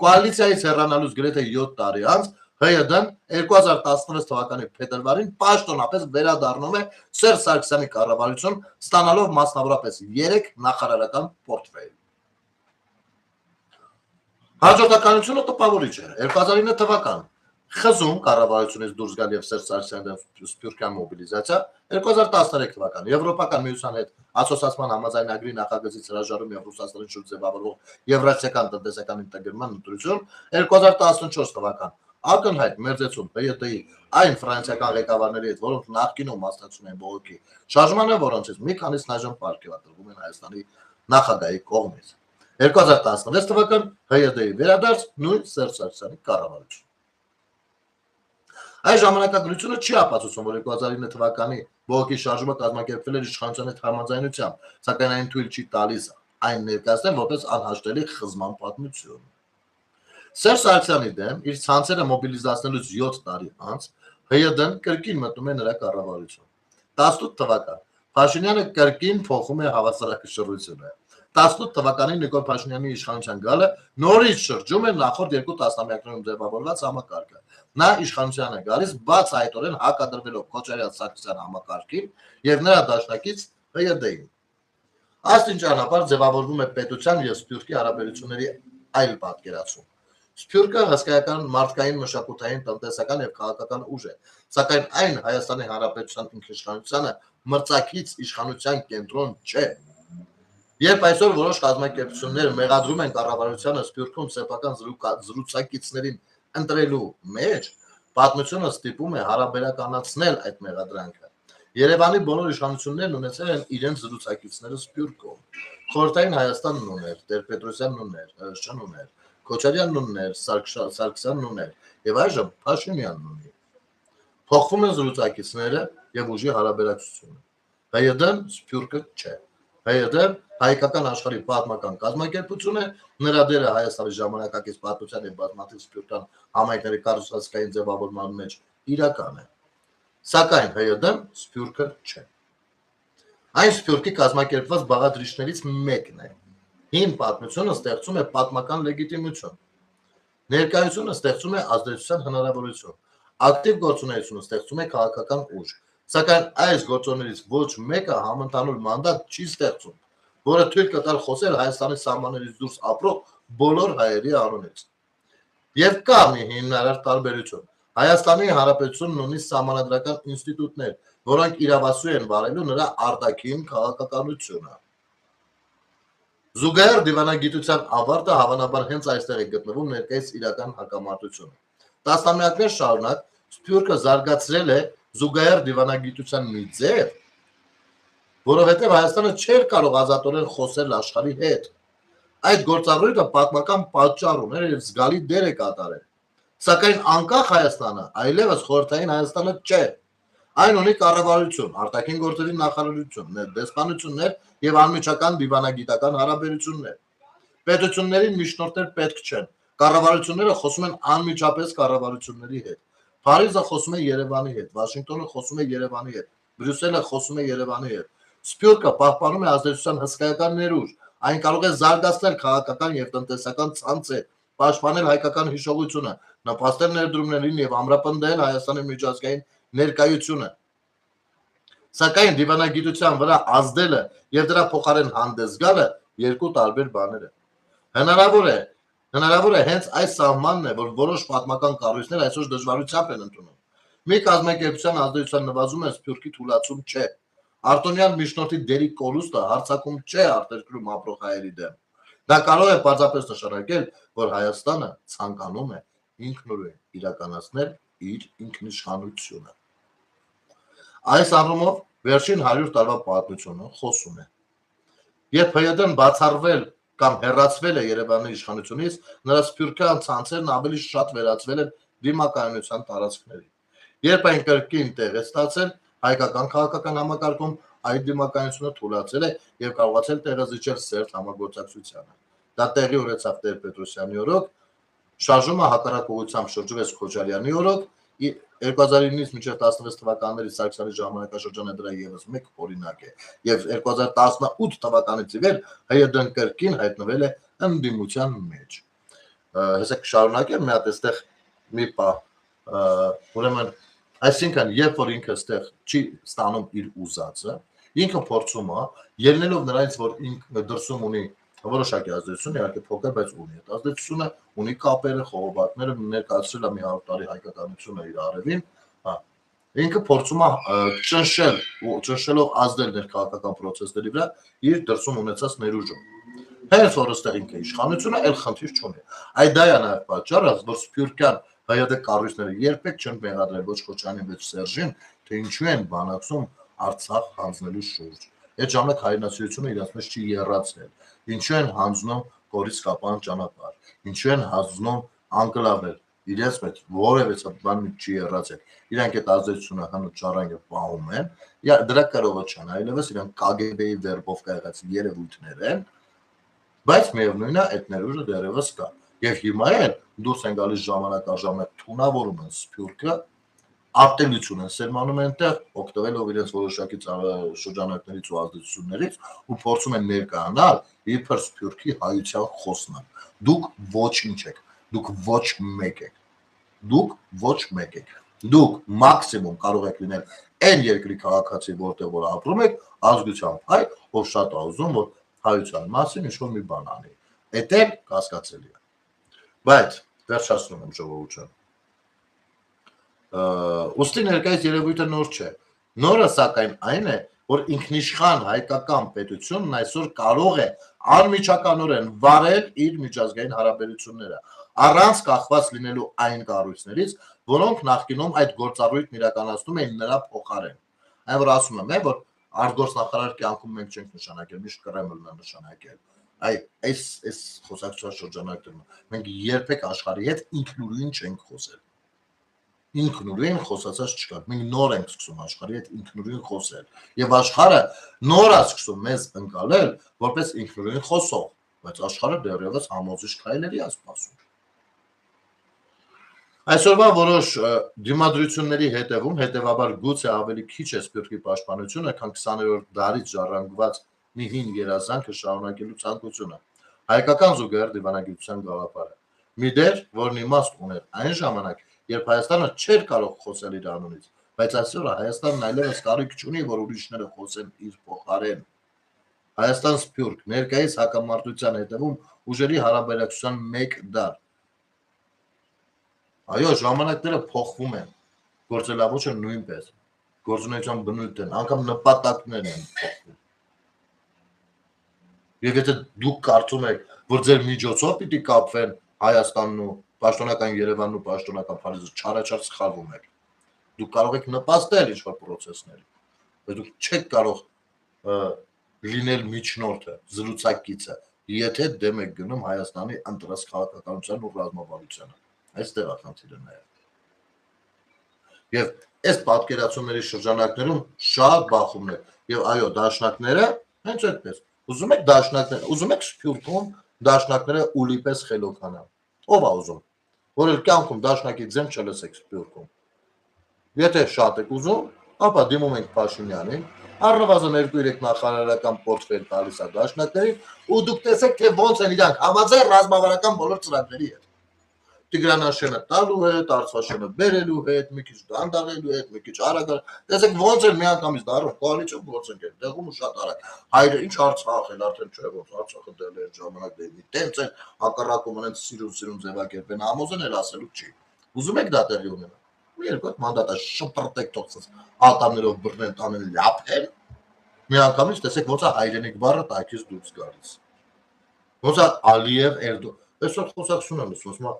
Կոալիցիայից հեռանալուց գրեթե 7 տարի անց ՀՅԴ-ն 2016 թվականի փետրվարին պաշտոնապես վերադառնում է Սերժ Սարգսյանի կառավարություն, ստանալով մասնավորապես 3 նախարարական պորտֆել։ Հաջորդականությունը տպավորիչ է։ 2009 թվական խզում կառավարությունից դուրս գալ եւ Սերժ Սարգսյանի սփյուռքյան մոբիլիզացիա, 2013 թվական Եվրոպական միության հետ ասոցիացիան համաձայնագրի նախագծից հրաժարում եւ Ռուսաստանի շուրջ ձևավորվող Եվրասիական տնտեսական ինտեգրման ընտրություն, 2014 թվական ակնհայտ մերձեցում ՀՅԴ-ի այն ֆրանսիական ղեկավարների հետ, որոնք նախկինում մասնակցում են բողոքի շարժմանը, որոնցից մի քանիսն այժմ պարգևատրվում են Հայաստանի նախագահի կողմից։ 2016 թվական ՀՅԴ-ի վերադարձ նույն Սերժ Սարգսյանի կառավարություն։ Այս ժամանակագրությունը չի ապացուցում, որ 2009 թվականի բողոքի շարժումը կազմակերպվել էր իշխանության հետ համաձայնությամբ, սակայն այն թույլ չի տալիս այն ներկայացնել որպես անհաշտելի խզման պատմություն։ Սերժ Սարգսյանի դեմ իր ցանցերը մոբիլիզացնելուց 7 տարի անց ՀՅԴ-ն կրկին մտնում է նրա կառավարություն։ 18 թվական Փաշինյանը կրկին փոխում է հավասարակշռությունը։ 18 թվականին Նիկոլ Փաշինյանի իշխանության գալը նորից շրջում է նախորդ 2 տասնամյակներում ձևավորված համակարգը։ Նա իշխանության է գալիս բացահայտորեն հակադրվելով Քոչարյան-Սարգսյան համակարգին եւ նրա դաշնակից ՀՅԴ-ին։ Աստինճանաբար ձևավորվում է պետության եւ Սփյուռքի հարաբերությունների այլ պատկերացում։ Սփյուռքը հսկայական մարդկային, մշակութային, տնտեսական եւ քաղաքական ուժ է, սակայն այն Հայաստանի Հանրապետության ինքնիշխանությանը մրցակից իշխանության կենտրոն չէ։ Երբ այսօր որոշ կազմակերպություններ մեղադրում են կառավարությանը Սփյուռքում սեփական զրուցակիցներին ընտրելու մեջ, պատմությունը ստիպում է հարաբերականացնել այդ մեղադրանքը։ Երևանի բոլոր իշխանություններն ունեցել են իրենց զրուցակիցները Սփյուռքում։ Խորհրդային Հայաստանն ուներ, Տեր-Պետրոսյանն ուներ, ՀՀՇ-ն ուներ, Քոչարյանն ուներ, Սարգսյանն ուներ եւ այժմ Փաշինյանն ունի։ Փոխվում են զրուցակիցները եւ ուժի հարաբերակցությունը։ ՀՅԴ-ն Սփյուռքը չէ։ ՀՅԴ-ն հայկական աշխարհի պատմական կազմակերպություն է, նրա դերը Հայաստանի ժամանակակից պատմության եւ բազմաթիվ սփյուռքյան համայնքների կառուցվածքային ձևավորման մեջ իրական է։ Սակայն ՀՅԴ-ն Սփյուռքը չէ։ Այն Սփյուռքի կազմակերպված բաղադրիչներից մեկն է։ Հին պատմությունը ստեղծում է պատմական լեգիտիմություն։ Ներկայությունը ստեղծում է ազդեցության հնարավորություն։ Ակտիվ գործունեությունը ստեղծում է քաղաքական ուժ։ Սակայն այս գործոններից ոչ մեկը համընդհանուր մանդատ չի ստեղծում, որը թույլ կտար խոսել Հայաստանի սահմաններից դուրս ապրող բոլոր հայերի անունից։ Եվ կա մի հիմնարար տարբերություն։ Հայաստանի Հանրապետությունն ունի սահմանադրական ինստիտուտներ, որոնք իրավասու են վարելու նրա արտաքին քաղաքականությունը։ Զուգահեռ դիվանագիտության ավարտը հավանաբար հենց այստեղ է գտնվում ներկայիս իրական հակամարտությունը։ Տասնամյակներ շարունակ Սփյուռքը զարգացրել է զուգահեռ դիվանագիտության մի ձև, որովհետև Հայաստանը չէր կարող ազատորեն խոսել աշխարհի հետ։ Այդ գործառույթը պատմական պատճառ ուներ եւ զգալի դեր է կատարել։ Սակայն անկախ Հայաստանը այլևս խորհրդային Հայաստանը չէ։ Այն ունի կառավարություն, արտաքին գործերի նախարարություն, դեսպանություններ եւ անմիջական դիվանագիտական հարաբերություններ։ Պետություններին միջնորդներ պետք չեն։ Կառավարությունները խոսում են անմիջապես կառավարությունների հետ։ Փարիզը խոսում է Երևանի հետ, Վաշինգտոնը խոսում է Երևանի հետ, Բրյուսելը խոսում է Երևանի հետ։ Սփյուռքը պահպանում է ազդեցության հսկայական ներուժ։ Այն կարող է զարգացնել քաղաքական եւ տնտեսական ցանցեր, պաշտպանել հայկական հիշողությունը, նպաստել ներդրումներին եւ ամրապնդել Հայաստանի միջազգային ներկայությունը։ Սակայն դիվանագիտության վրա ազդելը եւ դրա փոխարեն հանդես գալը երկու տարբեր բաներ են։ Հնարավոր է հենց այս սահմանն է, որ որոշ պատմական կառույցներ այսօր դժվարությամբ են ընդունում։ Մի կազմակերպության ազդեցության նվազումը Սփյուռքի թուլացում չէ։ Արտոնյան միջնորդի դերի կորուստը հարձակում չէ արտերկրում ապրող հայերի դեմ։ Դա կարող է պարզապես նշանակել, որ Հայաստանը ցանկանում է ինքնուրույն իրականացնել իր ինքնիշխանությունը։ Այս առումով վերջին 100 տարվա պատմությունը խոսում է։ Երբ ՀՅԴ-ն բացառվել կամ հեռացվել է Երևանի իշխանությունից, նրա սփյուռքյան ցանցերն ավելի շատ վերածվել են դիմակայունության տարածքների։ Երբ այն կրկին տեղ է ստացել հայկական քաղաքական համակարգում, այդ դիմակայությունը թուլացել է եւ կարողացել տեղը զիջել սերտ համագործակցությանը։ Դա տեղի ունեցավ Տեր-Պետրոսյանի օրոք, շարժումը հակառակ ուղղությամբ շրջվեց Քոչարյանի օրոք 2009-ից մինչև 16 թվականների Սարգսյանի ժամանակաշրջանը դրա եւս մեկ օրինակ է եւ 2018 թվականից ի վեր ՀՅԴ-ն կրկին հայտնվել է ընդդիմության մեջ հեսա շարունակեմ մի հատ այստեղ մի բան ուրեմն այսինքն երբ որ ինքը այստեղ չի ստանում իր ուզածը ինքը փորձում է ելնելով նրանից որ ինքը դրսում ունի որոշակի ազդեցություն իհարկե փոքր բայց ունի այդ ազդեցությունը ունի կապերը խողովակները ներկայացրել է մի 100 տարի հայկականությունը իր արևին ինքը փորձում է ճնշելով ազդել ներքաղաքական process-ների վրա իր դրսում ունեցած ներուժը հենց որ այստեղ ինքը իշխանությունը այլ խնդիր չունի այդ դա է նաև պատճառը որ սփյուռքյան ՀՅԴ կառույցները երբեք չեն մեղադրել ոչ Խոչանին ոչ Սերժին թե ինչու են բանակցում Արցախ հանձնելու շուրջ այդ ժամանակ հայրենասիրությունը իրաց մեջ չի եռացել ինչու են հանձնում Գորիս Կապան ճանապարհ ինչու են հանձնում անկլավեր իրենց մեջ որևէ բան չի եռացել իրանք այդ ազդեցությունը հնուց ճառանգը պահում են դրա կարողը չեն այլևս իրանք KGB-ի վերբով կայացած երևույթներ են բայց միևնույնն է այդ ներուժը դեռևս կա եւ հիմա էլ դուրս են գալիս ժամանակ առ ժամանակ թունավորում են Սփյուռքը արտելություն են սերմանում այնտեղ օգտվելով իրենց որոշակի շրջանակներից ու ազդեցություններից ու փորձում են ներկայանալ իբր Սփյուռքի հայության խոսնակ դուք ոչինչ եք դուք ոչ մեկ եք դուք մաքսիմում կարող եք լինել այն երկրի քաղաքացի որտեղ որ ապրում եք ազգությամբ հայ ով շատ է ուզում որ հայության մասին ինչ-որ մի բան անի այդ էլ կասկածելի է բայց վերջացնում եմ ժողովուրդ ջան ուստի ներկայիս երևույթը նոր չէ նորը սակայն այն է որ ինքնիշխան հայկական պետությունն այսօր կարող է անմիջականորեն վարել իր միջազգային հարաբերությունները առանց կախված լինելու այն կառույցներից որոնք նախկինում այդ գործառույթն իրականացնում էին նրա փոխարեն այն որ ասում եմ որ արտգործնախարար կյանքում մենք չենք նշանակել միշտ Կրեմլն է նշանակել այս խոսակցության շրջանակներում մենք երբեք աշխարհի հետ ինքնուրույն չենք խոսել ինքնուրույն խոսածած չկա մենք նոր ենք սկսում աշխարհի հետ ինքնուրույն խոսել եւ աշխարհը նոր է սկսում մեզ ընկալել որպես ինքնուրույն խոսող բայց աշխարհը դեռևս համոզիչ քայլերի է սպասում այսօրվա որոշ դիմադրությունների հետևաբար գուցե ավելի քիչ է Սփյուռքի պաշտպանությունը քան 20-րդ դարից ժառանգված մի հին երազանքը շարունակելու ցանկությունը հայկական զուգահեռ դիվանագիտության գաղափարը մի դեր որն իմաստ ուներ այն ժամանակ երբ Հայաստանը չէր կարող խոսել իր անունից բայց այսօր Հայաստանն այլևս կարիք չունի որ ուրիշները խոսեն իր փոխարեն Հայաստան Սփյուռք ներկայիս հակամարտության հետևում ուժերի հարաբերակցության մեկ դար այո ժամանակները փոխվում են գործելավոճը նույնպես գործունեության բնույթն անգամ նպատակներն են փոխվում եւ եթե դուք կարծում եք որ ձեր միջոցով պիտի կապվեն Հայաստանն ու պաշտոնական Երևանն ու պաշտոնական Փարիզը չարաչար սխալվում եք դուք կարող եք նպաստել ինչ-որ process-ների բայց դուք չեք կարող լինել միջնորդը զրուցակիցը եթե դեմ եք գնում Հայաստանի ընտրած քաղաքականության ու ռազմավարությանը այստեղ է խնդիրը նաև եւ այս պատկերացումների շրջանակներում շատ բախումն է եւ այո դաշնակները հենց այդպես ուզում եք դաշնակներ ուզում եք Սփյուռքում դաշնակները ուլի պես խելոքանան ով է ուզում որ էլ կյանքում դաշնակի ձեմ չլսեք Սփյուռքում եթե շատ եք ուզում ապա դիմում ենք Փաշինյանին առնվազն 2-3 նախարարական պորտֆել տալիս է դաշնակներին ու դուք տեսեք թե ոնց են իրանք համաձայն ռազմավարական բոլոր ծրագրերի հետ Տիգրանաշենը տալու հետ, Արցախաշենը բերելու հետ, մի քիչ դանդաղելու հետ, մի քիչ արագ տեսեք ոնց են միանգամից դառնում կոալիցիոն գործընկեր, դեղում ու շատ արագ հայրը ինչ Արցախ էլ արդեն չէ ոնց Արցախը դել է ժամանակ դեպի տենց են հակառակում ունեն սիրուն ձևակերպեն համոզեն էլ ասելու չի ուզում եք դա տեղի ունենա մի երկու մանդատը շպրտեք թողցած ատամներով բռնեն տանեն լափեն միանգամից տեսեք ոնց է հայրենիք բառը տակից դուրս գալիս ոնց է Ալիև Էրդողան այսօր խոսակցություն եմ լսում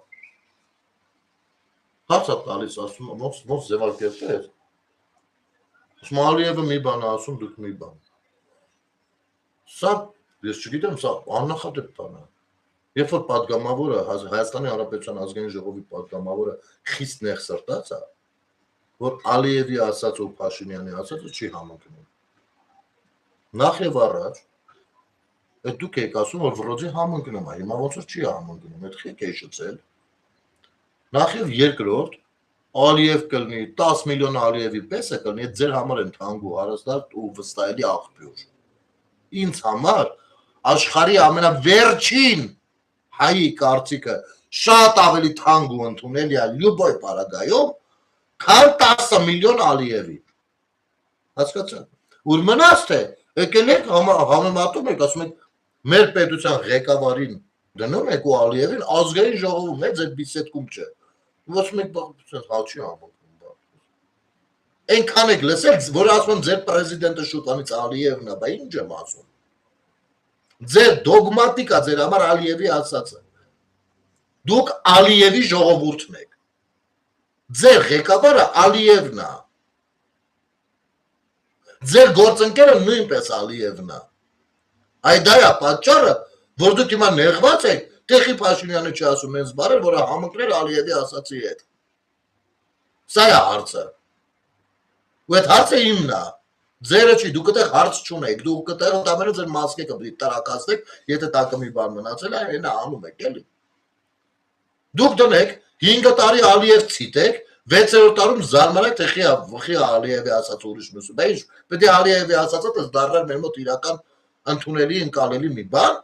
Հարց է տալիս ասում ոնց ձևակերպել Սմալիևը մի բան է ասում դուք մի բան Սա ես չգիտեմ սա աննախադեպ բան է երբ որ падգամավորը Հայաստանի Հանրապետության ազգային ժողովի падգամավորը խիստ նեղսրտած է որ Ալիևի ասած ու Փաշինյանի ասածը չի համընկնում նախ եւ առաջ այդ դուք եք ասում որ վրոձի համընկնում է հիմա ոնց որ չի համընկնում այդ խեք է շծել Նախ եւ երկրորդ Ալիև կլնի 10 միլիոն Ալիևի պես է կլնի, ձեր համար են թանկու հարստարտ ու վստահելի աղբյուր։ Ինձ համար աշխարհի ամենավերջին հայի կարծիքը շատ ավելի թանկ ու ընդունելի է լյուբոյ պարագայում, քան 10 միլիոն Ալիևի։ Հասկացա՞ք։ Ուր մնաց թե եկել եք համեմատում եք, ասում եք մեր պետության ղեկավարին դնում եք ու Ալիևին ազգային ժողովում է ձեր բիսեդկում չէ։ Ասում եք հաչի ամոթ։ Այնքան եք լսել, որ ասում եմ ձեր պրեզիդենտը շուտանից Ալիևն է, բա ինչ եմ ասում։ Ձեր դոգմատիկա ձեր համար Ալիևի ասածը։ Դուք Ալիևի ժողովուրդն եք։ Ձեր ղեկավարը Ալիևն է։ Ձեր գործընկերը նույնպես Ալիևն է։ Այդ դա է պատճառը, որ դուք հիմա նեղված եք, Տեխի Փաշինյանը չի ասում հենց բառեր, որը համընկներ Ալիևի ասածի հետ։ Սա է հարցը։ Ու այդ հարցը իմն է։ Ձերը չի, դուք այդտեղ հարց չունեք, դուք այդտեղ ընդամենը ձեր մասկեկը պիտի տրակացնեք, եթե տակը մի բան մնացել է, այնա անում եք, էլի։ Դուք դնեք 5 տարի Ալիև ցիտեք, 6-րդ տարում զարմանաք, թե խի Ալիևի ասած ուրիշ մյուսը։ Բա ինչ, պետք է Ալիևի ասածը դες դառնար մեր մոտ իրական ընդունելի ընկալելի մի բան։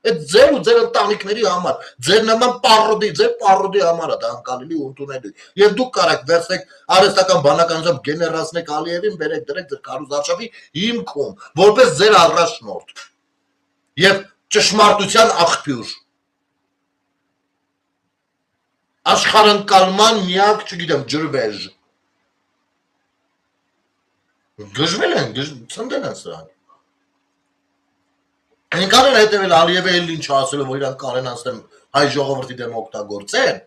Այդ ձեր ու ձեր ընտանիքների համար, ձեր նման պարոդի համար է դա ընկալելի ու ընդունելի։ Եվ դուք կարաք վերցնեք արհեստական բանականությամբ գեներացնեք Ալիևին, բերեք դրեք ձեր քարոզարշավի հիմքում, որպես ձեր առաջնորդ եւ ճշմարտության աղբյուր։ Աշխարհընկալման միակ, չգիտեմ, ջրվեժ։ Գժվել են, ցնդեն են սրանք։ Այնքան են հետևել Ալիևը էլ ինչ ասելով, որ իրանք կարեն անցնեն հայ ժողովրդի դեմ օգտագործեն,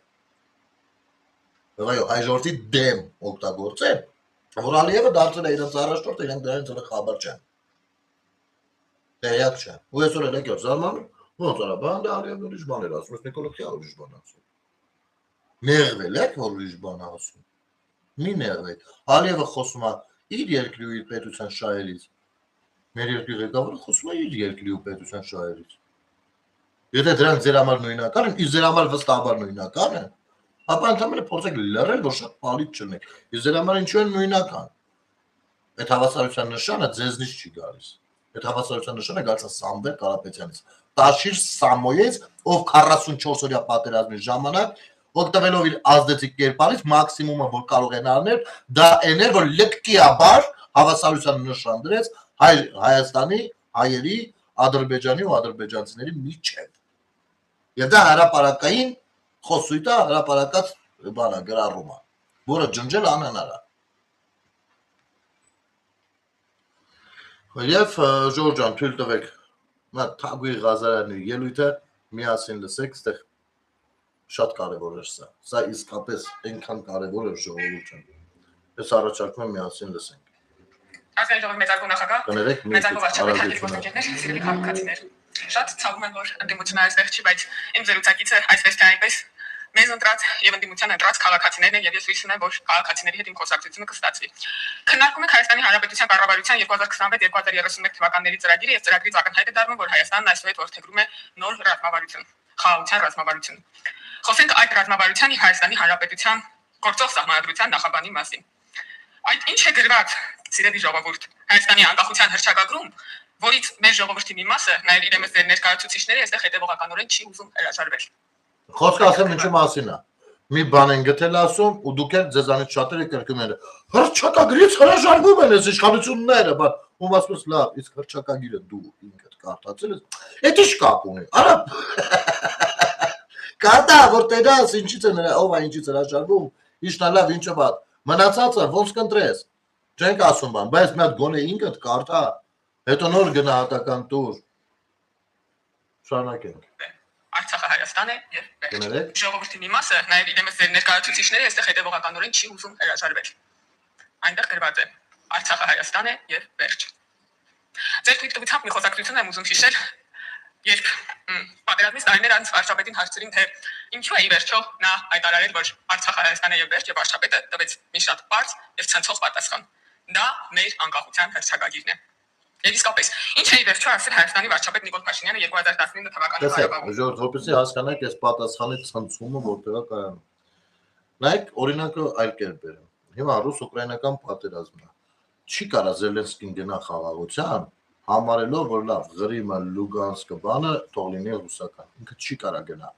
այո, հայ ժողովրդի դեմ օգտագործեն, որ Ալիևը դարձել է իրենց առաջնորդը, իրանք դրանից հենց խաբար չեն։ Տեղյակ չեն։ Ու այսօր էլ եկել զարմանում, ոնց արա, բան դա Ալիևն ուրիշ բան էր ասում, Նիկոլոքյանը ուրիշ բան ասում։ Նեղվել եք, որ ուրիշ բան ասում։ Մի նեղվեք։ Ալիևը խոսում է իր երկրի ու իր պետության շահերից։ Մեր երկրի ղեկավարը խոսում է իր երկրի ու պետության շահերից։ Եթե դրանք ձեր համար նույնական են, իսկ ձեր համար վստահաբար նույնական են, ապա ընդհանրապես փորձեք լռել, որ շատ պալիտ չլինեք։ Իսկ ձեր համար ինչու են նույնական։ Այդ հավասարության նշանը ձեզնից չի գալիս։ Այդ հավասարության նշանը գալիս է Սամվել Կարապետյանից։ Տաշիր Սամոյից, ով 44 օրյա պատերազմի ժամանակ օգտվելով իր ազդեցիկ կերպարից մաքսիմումը որ կարող են անել, դա էներ, որ լկտիաբար հավասարության նշան դրեց Հայաստանի, հայերի, Ադրբեջանի ու ադրբեջանցիների միջև։ Եվ դա հրապարակային խոսույթ է, հրապարակած բանը գրառում է, որը ջնջել անհնար է։ Եվ Ժորժ ջան, թույլ տվեք, նա Թագուի Ղազարյանի ելույթը միասին լսեք, այստեղ շատ կարևոր էր սա։ Սա իսկապես այնքան կարևոր էր ժողովրդին։ Ես առաջարկում եմ միասին լսենք։ Ազգային ժողովի մեծարգո նախագահ, մեծարգո վարչապետ, հայրենի գործընկերներ, սիրելի քաղաքացիներ։ Շատ ցավում եմ, որ ընդդիմությունը այստեղ չի, բայց իմ զրուցակիցը այսպես թե այնպես մեզ ընտրած եւ ընդդիմության ընտրած քաղաքացիներն են եւ ես հույս ունեմ, որ քաղաքացիների հետ իմ խոսակցությունը կստացվի։ Քննարկում ենք Հայաստանի Հանրապետության կառավարության 2026-2031 թվականների ծրագիրը եւ ծրագրից ակնհայտ է դառնում, որ Հայաստանն այսուհետ որդեգրում է նոր ռազմավարություն, խաղաղության ռազմավարություն։ Խոսենք այդ ռազմավարության եւ Հայաստանի Հանրապետության գործող սահմանադրության նախաբանի մասին։ Այդ ինչ է գրված, սիրելի ժողովուրդ, Հայաստանի անկախության հռչակագրում, որից մեր ժողովրդի մի մասը, նաև իրենց ձեր ներկայացուցիչները, այստեղ հետևողականորեն չի ուզում հրաժարվել։ Խոսքը ասեմ ինչի մասին է։ Մի բան են գտել ասում ու դուք եք ձեզանից շատերը կրկնում են հռչակագրից հրաժարվում են այս իշխանությունները, բան ում ասում ես լավ, իսկ հռչակագիրը դու ինքդ կարդացել ես, դա ի՞նչ կապ ունի։ Արա Կարտա, որ տենաս ինչից է նրա, ով է ինչից հրաժարվում, ինչն է լավ, ինչը վատ։ Մնացածը ոնց կընտրես։ Չենք ասում բան, բայց մի հատ գոնե ինքդ կարտա, հետո նոր գնահատական տուր։ Շարունակենք։ Արցախը Հայաստան է եւ ժողովրդի մի մասը, նաև իրենց ձեր ներկայացուցիչները այստեղ հետևողականորեն չի ուզում հրաժարվել։ Այնտեղ գրված է. Արցախը Հայաստան է եւ վերջ։ Ձեր թույլտվությամբ մի խոսակցություն եմ ուզում հիշել, երբ պատերազմից տարիներ անց վարչապետին հարցրին, թե ինչու է ի վերջո նա հայտարարել, որ Արցախը Հայաստան է եւ վերջ, եւ վարչապետը տվեց մի շատ բարձ եւ ցնցող պատասխան. Դա մեր անկախության հռչակագիրն է։ Եվ իսկապես, ինչ է ի վերջո ասել Հայաստանի վարչապետ Նիկոլ Փաշինյանը 2019 թվականի Ժողովրդի որպեսզի հասկանաք այս պատասխանի ցնցումը որտեղ է կայանում։ Նայեք, օրինակը այլ կերպ բերեմ։ Հիմա ռուս-ուկրաինական պատերազմն է։ Չի կարա Զելենսկին գնա խաղաղության, համարելով, որ լավ, Ղրիմը, Լուգանսկը բանը թող լինի ռուսական։ Ինքը չի կարա գնա։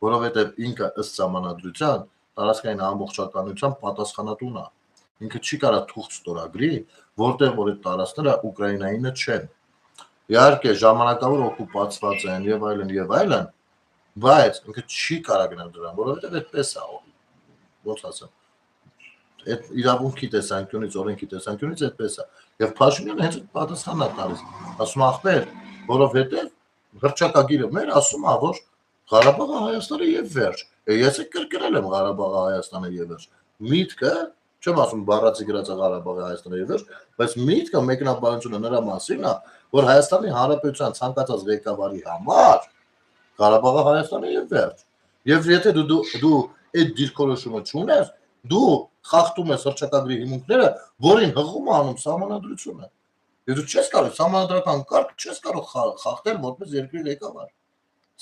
Որովհետև ինքը ըստ սահմանադրության տարածքային ամբողջականության պատասխանատուն է։ Ինքը չի կարա թուղթ ստորագրի, որտեղ որ այդ տարածքները Ուկրաինայինը չեն։ Իհարկե ժամանակավոր օկուպացված են եւ այլն, բայց ինքը չի կարա գնալ դրան, որովհետև այդպես է։ Ոնց ասեմ, այդ իրավունքի տեսանկյունից, օրենքի տեսանկյունից այդպես է։ Եվ Փաշինյանը հենց այդ պատասխանն է տալիս։ Ասում է ախպեր, որովհետև հռչակագիրը մեր ասում է, որ Ղարաբաղը Հայաստանը եւ վերջ։ Ես էլ կրկնել եմ Ղարաբաղը Հայաստանը եւ վերջ։ Միտքը, չեմ ասում բառացի գրած է Ղարաբաղը Հայաստանը եւ վերջ, բայց միտքը մեկնաբանությունը նրա մասին է, որ Հայաստանի Հանրապետության ցանկացած ղեկավարի համար Ղարաբաղը Հայաստանը եւ վերջ։ Եվ եթե դու այդ դիրքորոշումը չունես, դու խախտում ես հռչակագրի հիմունքները, որին հղում է անում սահմանադրությունը։ Եվ դու չես կարող սահմանադրական կարգ չես կարող խախտել որպես երկրի ղեկավար։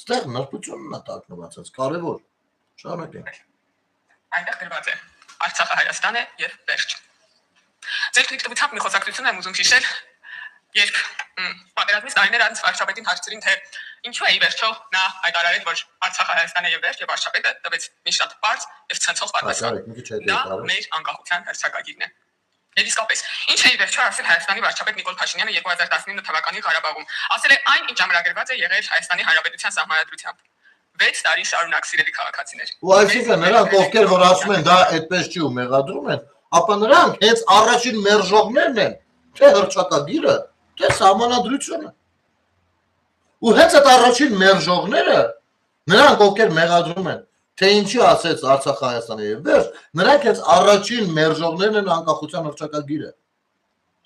Ստեղ նրբությունն է տակնվածած, կարևոր։ Շարունակենք։ Այնտեղ գրված է. Արցախը Հայաստան է եւ վերջ։ Ձեր քննիչությամբ մի խոսակցություն եմ ուզում հիշել, երբ պատերազմից տարիներ անց վարչապետին հարցրին, թե ինչու է ի վերջո նա հայտարարեց, որ Արցախը Հայաստան է եւ վերջ, եւ վարչապետը տվեց մի շատ բարձ եւ ցնցող պատասխան։ Դա մեր անկախության հռչակագիրն է։ Եվ իսկապես, ինչ է ի վերջո ասել Հայաստանի վարչապետ Նիկոլ Փաշինյանը 2019 թվականի Ղարաբաղում։ Ասել է այն, ինչ ամրագրված է եղել Հայաստանի Հանրապետության սահմանադրությամբ։ 6 տարի շարունակ սիրելի քաղաքացիներ։ Ու այսինքն նրանք, ովքեր որ ասում են դա այդպես չի ու մեղադրում են, ապա նրանք հենց առաջին մերժողներն են, թե հռչակագիրը, թե սահմանադրությունը։ Ու հենց այդ առաջին մերժողները, նրանք ովքեր մեղադրում են, թե ինչի ասեց Արցախը Հայաստանը եւ վերջ, նրանք հենց առաջին մերժողներն են անկախության հռչակագիրը։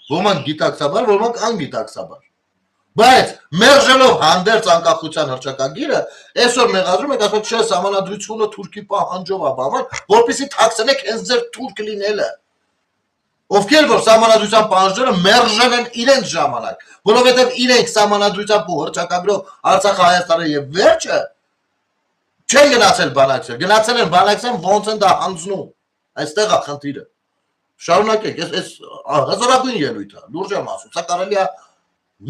Ոմանք գիտակցաբար, ոմանք անգիտակցաբար։ Բայց մերժելով հանդերձ անկախության հռչակագիրը, այսօր մեղադրում եք, ասում չէ, սահմանադրությունը Թուրքի պահանջով է բաման, որպեսզի թաքցնեք հենց ձեր թուրք լինելը։ Ովքեր որ սահմանադրության պահանջները մերժել են իրենց ժամանակ, որովհետև իրենք սահմանադրությամբ ու հռչակագրով Արցախը Հայաստանը եւ վերջը չեն գնացել բանակցել, գնացել են բանակցել, ոնց են դա հանձնում։ Այստեղ է խնդիրը։ Շարունակեք, այս հազարագույն ելույթ է, լուրջ եմ ասում, սա կարելի է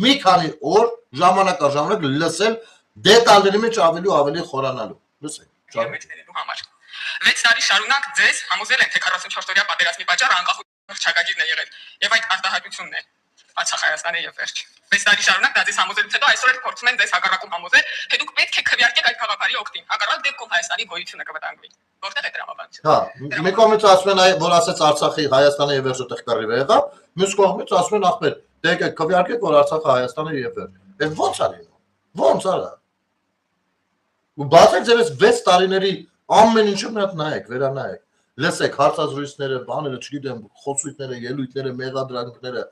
մի քանի օր ժամանակ լսել դետալների մեջ ավելի ու ավելի խորանալու։ Լսենք։ Համար 6 տարի շարունակ ձեզ համոզել են, թե 44-օրյա պատերազմի պատճառը անկախության հռչակագիրն է եղել, եւ այդ արտահայտությունն է Արցախ Հայաստանը եւ վերջ։ 6 տարի շարունակ դա ձեզ համոզելուց հետո այսօր էլ փորձում են ձեզ հակառակում համոզել, թե դուք պետք է քվեարկեք այդ քաղաքարի օգտին, հակառակ դեպքում Հայաստանի գոյությունը կվտանգվի։ Որտեղ է դրամաբանությունը։ Հա, մի կողմից ասում են, որ ասեց Արցախի Հայաստանը եւ վերջը տեղ կռիվ եղավ, մյուս կողմից ասում են ախպեր, դե քվեարկեք, որ Արցախը Հայաստանը եւ վերջ։ Այդ ո՞նց է լինում։ Ո՞նց արա։ Ու բացեք ձեզ 6 տարիների ամեն ինչը մի հատ նայեք, վերանայեք։ Լսեք հարցազրույցները, բաները, չգիտեմ, խոսույթները, ելույթները, մեղադրանքները։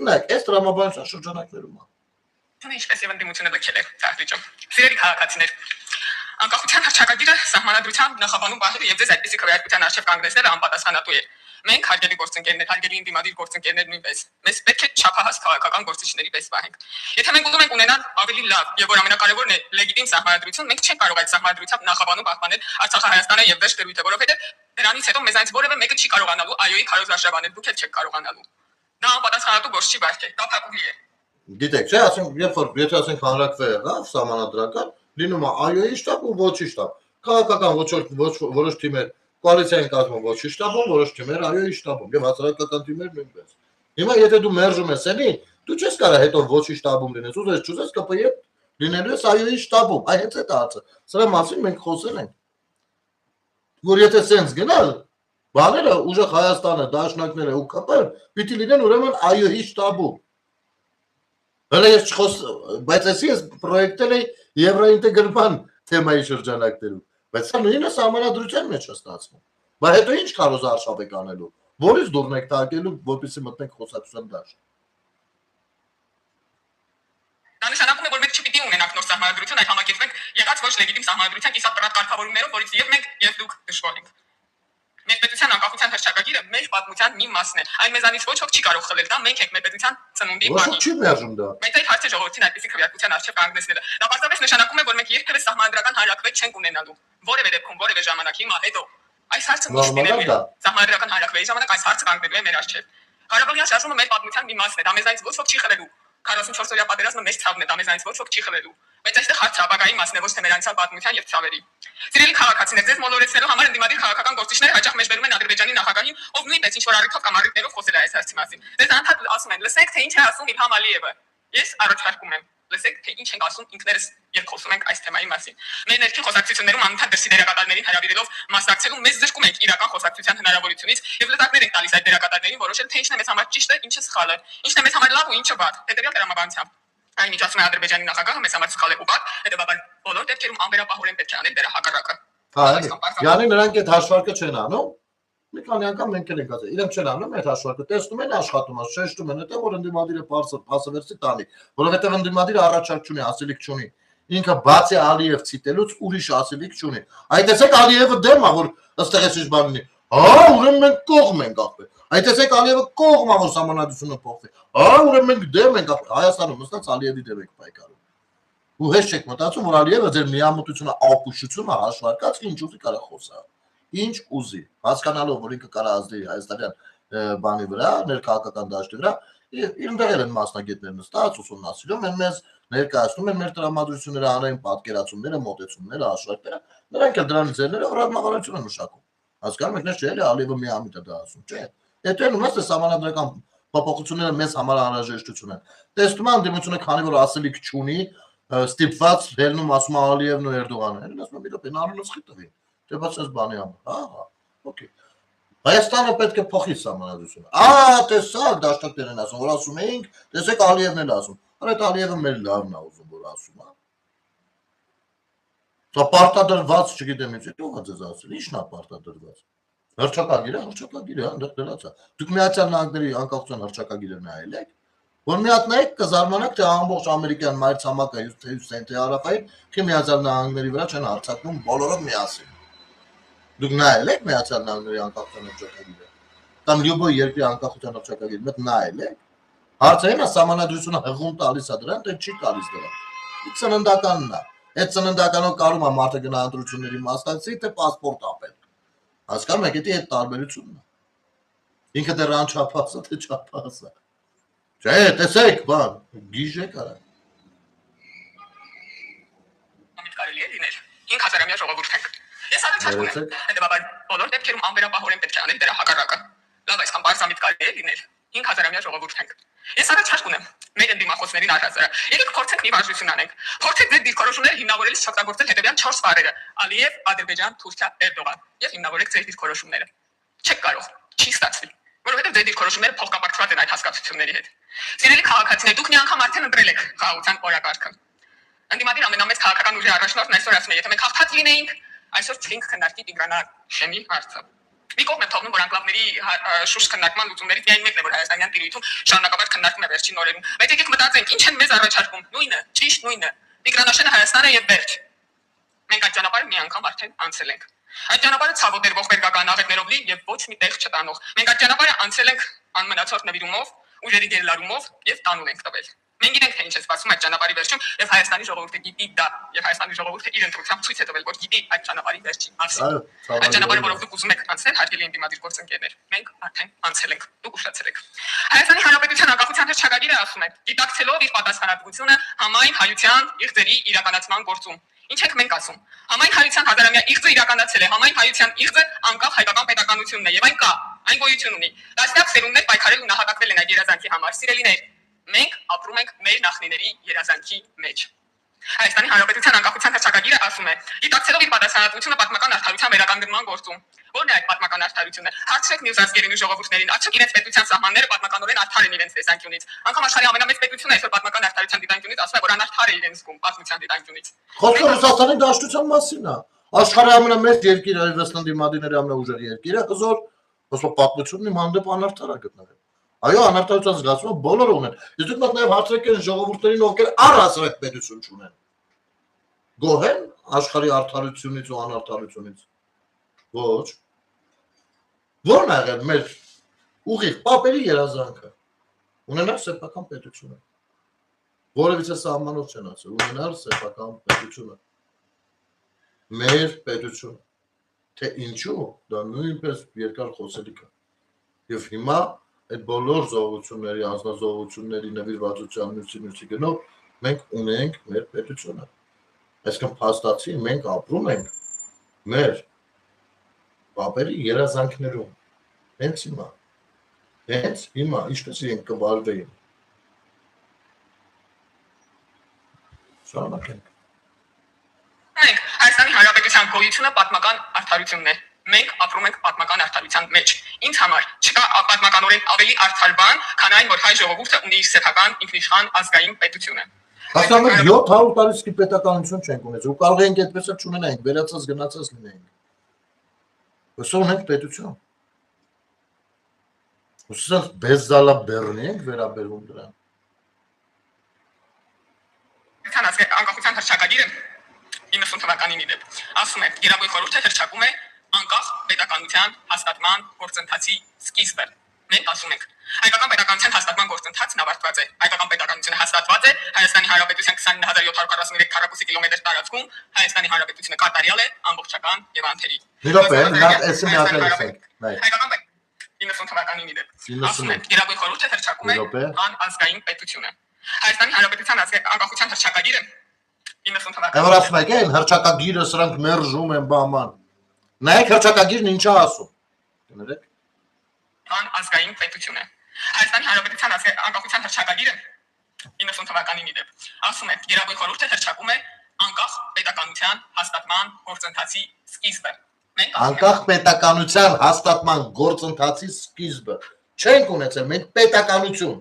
Նայեք, այս դրամաբանության շրջանակներում է։ Ինչպես եւ ընդդիմությունը լքել է դահլիճում։ Սիրելի քաղաքացիներ, անկախության հռչակագիրը սահմանադրությամբ նախաբանում բախել եւ ձեզ այդպիսի քվեարկության արժեվ կանգնեցնելը անպատասխանատու է։ Մենք հարգելի գործընկերներ, հարգելի ինդիմադիր գործընկերներ նույնպես, մեզ պետք է չափահաս քաղաքական գործիչների պես պահենք։ Եթե մենք ուզում ենք ունենալ ավելի լավ եւ որ ամենակարևորն է լեգիտիմ սահմանադրություն, մենք չենք կարող այդ սահմանադրությամբ նախաբանում պահպանել Արցախը Հայաստանը եւ վերջ դրույթը, որովհետեւ դրանից հետո մեզ այնց որևէ մեկը չի կարողանալու այոյի քարոզարշավանել, դուք էլ չեք կարողանալու։ Դա անպատասխանատու գործ չի վարքել, դա փակուղի է։ Գիտեք, չէ, ասենք, երբ որ եթե ասենք հանրակրվե եղավ սահմանադրական, լինում է այոյի շտաբ ու ոչի շտաբ։ Քաղաքական որոշ թիմեր կոալիցիային կազմում ոչի շտաբում, որոշ թիմեր այոյի շտաբում եւ հասարակական թիմեր նույնպես։ Հիմա եթե դու մերժում ես էլի, դու չես կարող հետո ոչի շտաբում լինես, ուզես չուզես ԿՊԵ լինելու ես այոյի շտաբում։ Այ հենց այդ հարցը։ Սրա մասին մենք խոսել ենք։ Որ եթե սենց գնալ, բաները ուժեղ Հայաստանը, դաշնակները ու ԿՊ-ն պիտի լինեն ուրեմն այոյի շտաբում։ Հələ ես չխոս, բայց ես պրոյեկտել էի եվրոինտեգրման թեմայի շրջանակներում, բայց սա նույնը սահմանադրության մեջ է ստացվում։ Բայց հետո ինչ քարոզարշավ եք անելու, որից դուրն եք տակելու, որպեսզի մտնենք խոսակցության դաշտ։ Դա նշանակում է, որ մենք չպիտի ունենանք նոր սահմանադրություն, այդ համակերպենք եղած ոչ լեգիտիմ սահմանադրության կիսապրատ կարգավորումներով, որից եւ մենք եւ դուք դժվար ենք։ Մեր պետության անկախության հռչակագիրը մեր պատմության մի մասն է։ Այն մեզանից ոչ ոք չի կարող խլել, դա մենք ենք մեր պետության ծնունդի բանի։ Ոչ չի մերժում դա։ Բայց այդ հարցը ժողովրդին այդպիսի քվեարկության արժեվ կանգնեցնելը։ Դա պարզապես նշանակում է, որ մենք երբևէ սահմանադրական հանրակրվետ չենք ունենալու։ Որևէ դեպքում, որևէ ժամանակ հիմա հետո Այս հարցը միշտ լինելու է։ Սահմանադրական հանրակրվեի ժամանակ այս հարցը կանգնելու է մեր առջև։ Ղարաբաղյան շարժումը մեր պատմության մի մասն է, դա մեզանից ոչ ոք չի խլելու։ 44-օրյա պատերազմը մեծ ցավն է, դա մեզանից ոչ ոք չի խլելու։ Բայց այստեղ հարցը ապագայի մասն է, ոչ թե մեր անցյալ պատմության եւ ցավերի։ Սիրելի քաղաքացիներ, ձեզ մոլորեցնելու համար ընդդիմադիր քաղաքական գործիչները հաճախ մեջբերում են Ադրբեջանի նախագահին, ով նույնպես ինչ որ առիթով կամ առիթներով խոսել է այս հարցի մասին։ Ձեզ անդադ ասում են, լսեք, թե ինչ է ասում Իլհամ Ալիևը։ Ես առաջարկում եմ, լսեք, թե ինչ ենք ասում ինքներս, երբ խոսում ենք այս թեմայի մասին։ Մեր ներքին խոսակցություններում անընդհատ դրսի դերակատարներին հրավիրելով մասնակցելու մեզ զրկում ենք իրական խոսակցության հնարավորությունից եւ լծակներ ենք տալիս այդ դերակատարներին որոշել թե ինչն է մեզ համար ճիշտը, ինչը սխալը, ինչն է մեզ համար լավ ու ինչը վատ, հետեւյալ դրամաբանությամբ։ Այն ինչ ասում է Ադրբեջանի նախագահը մեզ համար սխալ է ու վատ, հետեւաբար բոլոր դեպքերում անվերապահորեն պետք է անել դրա հակառակը։ Յանի նրանք այդ հաշվարկը չեն անում։ Մի քանի անգամ մենք էլ ենք ասել, իրենք չեն անում այդ հաշվարկը, տեսնում են աշխատում, շեշտում են, հետո որ ընդդիմադիրը փասվերցի տանի, որովհետև ընդդիմադիրը առաջարկ չունի, ասելիք չունի։ Ինքը բացի Ալիև ցիտելուց ուրիշ ասելիք չունի։ Այդ տեսեք Ալիևը դեմ է, որ ըստ էս ինչ բանին։ Հա, ուրեմն մենք կողմ ենք ախպեր։ Այդ տեսեք Ալիևը կողմ է, որ համանadությունը փոխվի։ Հա, ուրեմն մենք դեմ ենք ախպեր։ Հայաստանում նստած Ալիևի դեմ ենք պայքարում։ Ու հեշտ չեք մտածում, որ Ալիևը ձեր միամտությունը, ապուշությունը հաշվարկած ինչ ուզի կարող խոսա։ Ինչ ուզի, հասկանալով, որ ինքը կարող ազդի հայաստանյան բանի վրա, ներքաղաքական դաշտի վրա, իրնդեղել են մասնագետներ նստած, ուսումնասիրում են մեզ, ներկայացնում են մեր տրամադրությունները, անային պատկերացումները, մոտեցումները, հաշվարկները, նրանք էլ դրանից ելները ռազմավարություն են մշակում։ Հասկանում եք, չէ՞ էլի Ալիևը միամիտ է դա ասում, չէ։ Հետո են ումասը համանadrական փոփոխությունները մեզ համար անհրաժեշտություն են։ Տեսնում են դիմությունը, քանի որ ասելիք չունի, ստիպված ելնում ասում Ալիևն ու Էրդողանը, են ասում մի րոպե, անունը սխի տվին։ Չէ՞ բաց այս բանի համար։ Հա, օքեյ։ Հայաստանը պետք է փոխի համանadrությունը։ Տեսակ դաշնակներ են ասում, որ ասում էինք, տեսեք Ալիևն էլ ասում։ Այդ Ալիևը մեր լավն է ուզում, որ ասում է։ Սա պարտադրված, չգիտեմ ինչ, ո՞վ է ձեզ ասել, ի՞նչն է պարտադրված։ Հռչակագիր է, այնտեղ դրած է։ Դուք Միացյալ Նահանգների անկախության հռչակագիրը նայել եք, որ մի հատ նայեք կզարմանաք, թե ամբողջ ամերիկյան մայրցամաքը թե հարավային, թե Միացյալ Նահանգների վրա չեն հարձակվում բոլորով միասին։ Դուք նայել եք Միացյալ Նահանգների անկախության հռչակագիրը։ Կամ լյուբոյ երկրի անկախության հռչակագիրը մեկ նայել եք։ Հարցը այն է, համանadrությունը հղում տալիս է դրան, թե չի տալիս դրան։ Իսկ ծննդականն է։ Այդ ծննդականով կարում է մարդը գնա ընտրությունների մասնակցի, թե պասպորտ ապել։ Հասկանում եք, դա այդ տարբերությունն է։ Ինքը դեռ անչափահաս է, թե չափահաս է։ Չէ, տեսեք, բան, գիժ է կարա։ Ամիտ կարելի է լինել։ 5000-ամյա ժողովուրդ ենք։ Ես առաջարկում եմ, հետեւաբար բոլոր դեպքերում անվերապահորեն պետք է անել դրա հակառակը։ Լավ, այսքան բարձրամիտ կարելի է լինել։ 5000-ամյա ժողովուրդ ենք։ Ես առաջարկում եմ մեր ընդդիմախոսներին առհասարակ։ Եկեք փորձենք մի վարժություն անենք։ Փորձեք ձեր դիրքորոշումները հիմնավորելիս չօգտագործել հետևյալ 4 բառերը՝ Ալիև, Ադրբեջան, Թուրքիա, Էրդողան, եւ հիմնավորեք ձեր դիրքորոշումները։ Չեք կարող, չի ստացվի, որովհետեւ ձեր դիրքորոշումները փոխկապակցված են այդ հասկացությունների հետ։ Սիրելի քաղաքացիներ, դուք մի անգամ արդեն ընտրել եք խաղաղության օրակարգը։ Ընդդիմադիր ամենամեծ քաղաքական ուժի առաջնորդն այսօր ասում է, եթե մենք հաղթած լինեինք, այսօր չենք քննարկի Տիգրանաշեմի հարցը։ Մի կողմ է թողնում, որ անկլավների շուրջ քննարկման լուծումներից միայն մեկն է, որ հայաստանյան տիրույթում շարունակաբար քննարկվում է վերջին օրերում։ Բայց եկեք մտածենք, ինչ են մեզ առաջարկում։ Նույնը, ճիշտ նույնը։ Տիգրանաշենը Հայաստանը եւ վերջ։ Մենք այդ ճանապարհը մի անգամ արդեն անցել ենք։ Այդ ճանապարհը ցավոտ էր ողբերգական աղետներով լի եւ ոչ մի տեղ չտանող։ Մենք այդ ճանապարհը անցել ենք անմնացորդ նվիրումով, ուժերի գերլարումով եւ տանուլ ենք տվել։ Մենք գիտենք, թե ինչ է սպասում այդ ճանապարհի վերջում եւ Հայաստանի ժողովուրդը գիտի դա եւ Հայաստանի ժողովուրդը իր ընտրությամբ ցույց է տվել, որ գիտի այդ ճանապարհի վերջին մասին։ Այդ ճանապարհը, որով դուք ուզում եք անցնել, հարգելի ընդդիմադիր գործընկերներ, մենք արդեն անցել ենք, դուք ուշացել եք։ Հայաստանի Հանրապետության անկախության հռչակագիրը ասում է. դիտակցելով իր պատասխանատվությունը համայն հայության իղձերի իրականացման գործում։ Ինչ ենք մենք ասում։ Համայն հայության հազարամյա իղձը իրականացել է, համայն հայության իղձը անկախ հայկական պետականությունն է եւ այն կա, այն գոյություն ունի։ Տասնյակ սերունդներ պայքարել ու նահատակվել են այդ երազանքի համար։ Սիրելիներ, մենք ապրում ենք մեր նախնիների երազանքի մեջ։ Հայաստանի Հանրապետության անկախության հռչակագիրը ասում է. դիտակցելով իր պատասխանատվությունը պատմական արդարության վերականգնման գործում։ Ո՞րն է այդ պատմական արդարությունը։ Հարցրեք մյուս ազգերին ու ժողովուրդներին, արդյոք իրենց պետության սահմանները պատմականորեն արդար են իրենց տեսանկյունից։ Անկամ աշխարհի ամենամեծ պետությունը այսօր պատմական արդարության դիտանկյունից ասում է, որ անարդար է իրենց զգում պատմության դիտանկյունից։ Խոսքը Ռուսաստանի դաշտության մասին է։ Աշխարհի ամենամեծ երկիրը, Հայաստանի դիմադիների ամենաուժեղ երկիրը, հզոր ոսո պատմությունն իմ հանդեպ անարդար է գտնվել։ Այո, անարդարության զգացումը բոլորը ունեն։ Իսկ դուք նաև հարցրեք այն ժողովուրդներին, ովքեր առհասարակ պետություն չունեն։ Գոհ են աշխարհի արդարությունից ու անարդարությունից։ Ոչ։ Ո՞րն է եղել մեր ուղիղ պապերի երազանքը։ Ունենալ սեփական պետությունը։ Որևիցե սահմանով չեն ասել, ունենալ սեփական պետությունը։ Մեր պետությունը։ թե ինչու, դա նույնպես երկար խոսելիք է։ Եվ հիմա այդ բոլոր զողությունների, անձնազողությունների նվիրվածության մյուսի գնով մենք ունենք մեր պետությունը։ Այսինքն փաստացի մենք ապրում ենք մեր պապերի երազանքներում։ Հենց հիմա, ինչպես իրենք կվարվեին։ Շարունակենք։ Մենք Հայաստանի Հանրապետության գոյությունը պատմական արդարությունն է։ Մենք ապրում ենք պատմական արդարության մեջ։ Ինձ համար չկա պատմականորեն ավելի արդար բան, քան այն, որ հայ ժողովուրդը ունի իր սեփական ինքնիշխան ազգային պետությունը։ Հասկանում եք 700 տարի պետականություն չենք ունեցել, ու կարող ենք այդպես էլ չունենանք, վերացած գնացած լինենք։ Ոսո ունենք պետություն։ Ոսո բեզալա բեռնի ենք վերաբերում դրան։ Անկախության հռչակագիրը 90 թվականին իդեպ ասում է Գերագույն խորհուրդը հռչակում է անկախ պետականության հաստատման գործընթացի սկիզբը։ Մենք ասում ենք հայկական պետականության հաստատման գործընթացն ավարտված է։ Հայկական պետականությունը հաստատված է Հայաստանի Հանրապետության 29743 քառակուսի կիլոմետր տարածքում։ Հայաստանի Հանրապետությունը կատարյալ է, ամբողջական եւ անթերի։ Հայկական 90 թվականին իդեպ ասում է Գերագույն խորհուրդը հռչակում է անազգային պետությունը։ Հայաստանի Հանրապետության անկախության հռչակագիրը 90 թվականին։ Այո, ասում եք, այն հռչակագիրը սրանք մերժում են բաման։ Նայեք հռչակագիրն ինչա ասում։ Կներեք։ Անազգային պետությունը։ Հայաստանի Հանրապետության անկախության հռչակագիրը 90 թվականին իդեպ ասում է Գերագույն խորհուրդը հռչակում է անկախ պետականության հաստատման գործընթացի սկիզբը։ Անկախ պետականության հաստատման գործընթացի սկիզբը։ Չենք ունեցել մենք պետականություն։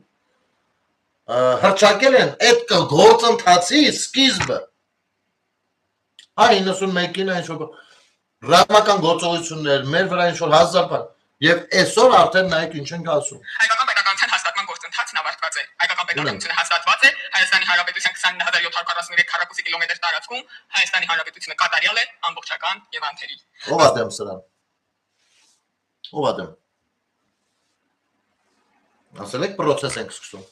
Հռչակել են այդ գործընթացի սկիզբը։ Այն 91-ին ինչ-որ ռազմական գործողություններ, մեր վրա ինչ-որ հազար բան, եւ այսօր արդեն նայեք ինչ ենք ասում։ Հայկական պետականության հաստատման գործընթացն ավարտված է։ Հայկական պետականությունը հաստատված է Հայաստանի Հանրապետության 29743 քառակուսի կիլոմետր տարածքում։ Հայաստանի Հանրապետությունը կատարյալ է, ամբողջական եւ անթերի։ Ով ա դեմ սրան։ Ով ա դեմ։ Ասել եք process ենք սկսում։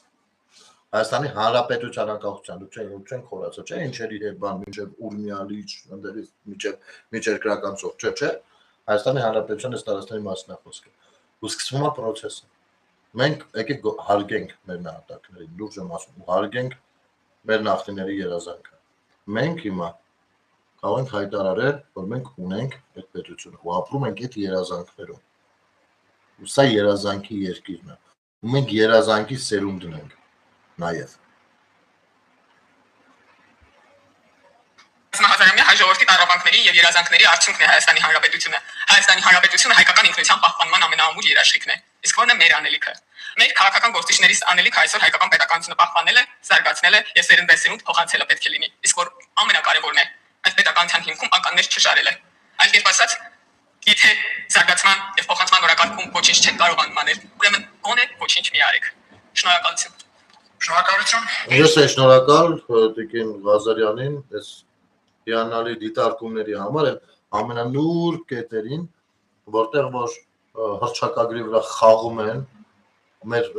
Հայաստանի Հանրապետության անկախության դուք չեն խորացել, չէ՞, ինչերի հետ բան, մինչև Ուրմիալիչ, ընդերից միջերկրական ծով, չէ։ Հայաստանի Հանրապետության այս տարածքների մասին է խոսքը։ Ու սկսվում է process-ը։ Մենք եկեք հարգենք մեր նահատակներին, լուրջ եմ ասում, ու հարգենք մեր նախնիների երազանքը։ Մենք հիմա կարող ենք հայտարարել, որ մենք ունենք այդ պետությունը, ու ապրում ենք այդ երազանքներում։ Ու սա երազանքի երկիրն է։ Ու մենք երազանքի սերունդն ենք նաև։ Հազարամյա հայ ժողովրդի տառապանքների եւ երազանքների արդյունքն է Հայաստանի Հանրապետությունը։ Հայաստանի Հանրապետությունը հայկական ինքնության պահպանման ամենաամուր երաշխիքն է։ Իսկ ո՞րն է մեր անելիքը։ Մեր քաղաքական գործիչներից անելիքը այսօր հայկական պետականությունը պահպանել է, զարգացնել է եւ սերնդեսերունդ փոխանցել պետք է լինի։ Իսկ որ ամենակարևորն է, այս պետականության հիմքում ականներ չշարել է։ Այլ կերպ ասած, եթե զարգացման եւ փոխանցման օրակարգում ոչինչ չեք կարողանում անել, ուրեմն գոնե ոչինչ մի արեք։ Շնորհակալություն։ Շնորհակալություն։ Ես եմ շնորհակալ Տիկին Ղազարյանին, այս հիանալի դիտարկումների համար ամենանուրբ կետերին, որտեղ որ հռչակագրի վրա խաղում են մեր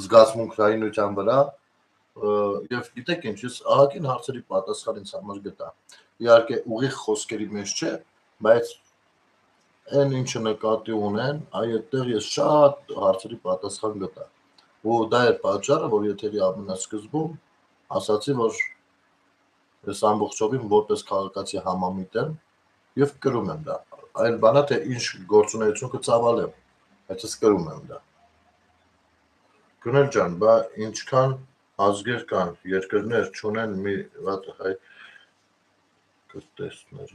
զգացմունքայինության վրա եւ գիտեք ինչ, ես ահագին հարցերի պատասխան ինձ համար գտա։ Իհարկե ուղիղ խոսքերի մեջ չէ, բայց այն ինչը նկատի ունեն, այդտեղ ես շատ հարցերի պատասխան գտա։ Ու դա էր պատճառը, որ եթերի ամենասկզբում ասացի, որ ես ամբողջովին որպես քաղաքացի համամիտ եմ եւ կրում եմ դա։ Այլ բանա թե ինչ գործունեություն կծավալեմ, բայց ես կրում եմ դա։ Գնել ջան, բա ինչքան ազգեր կան, երկրներ չունեն մի վատ հայ կտեսներ։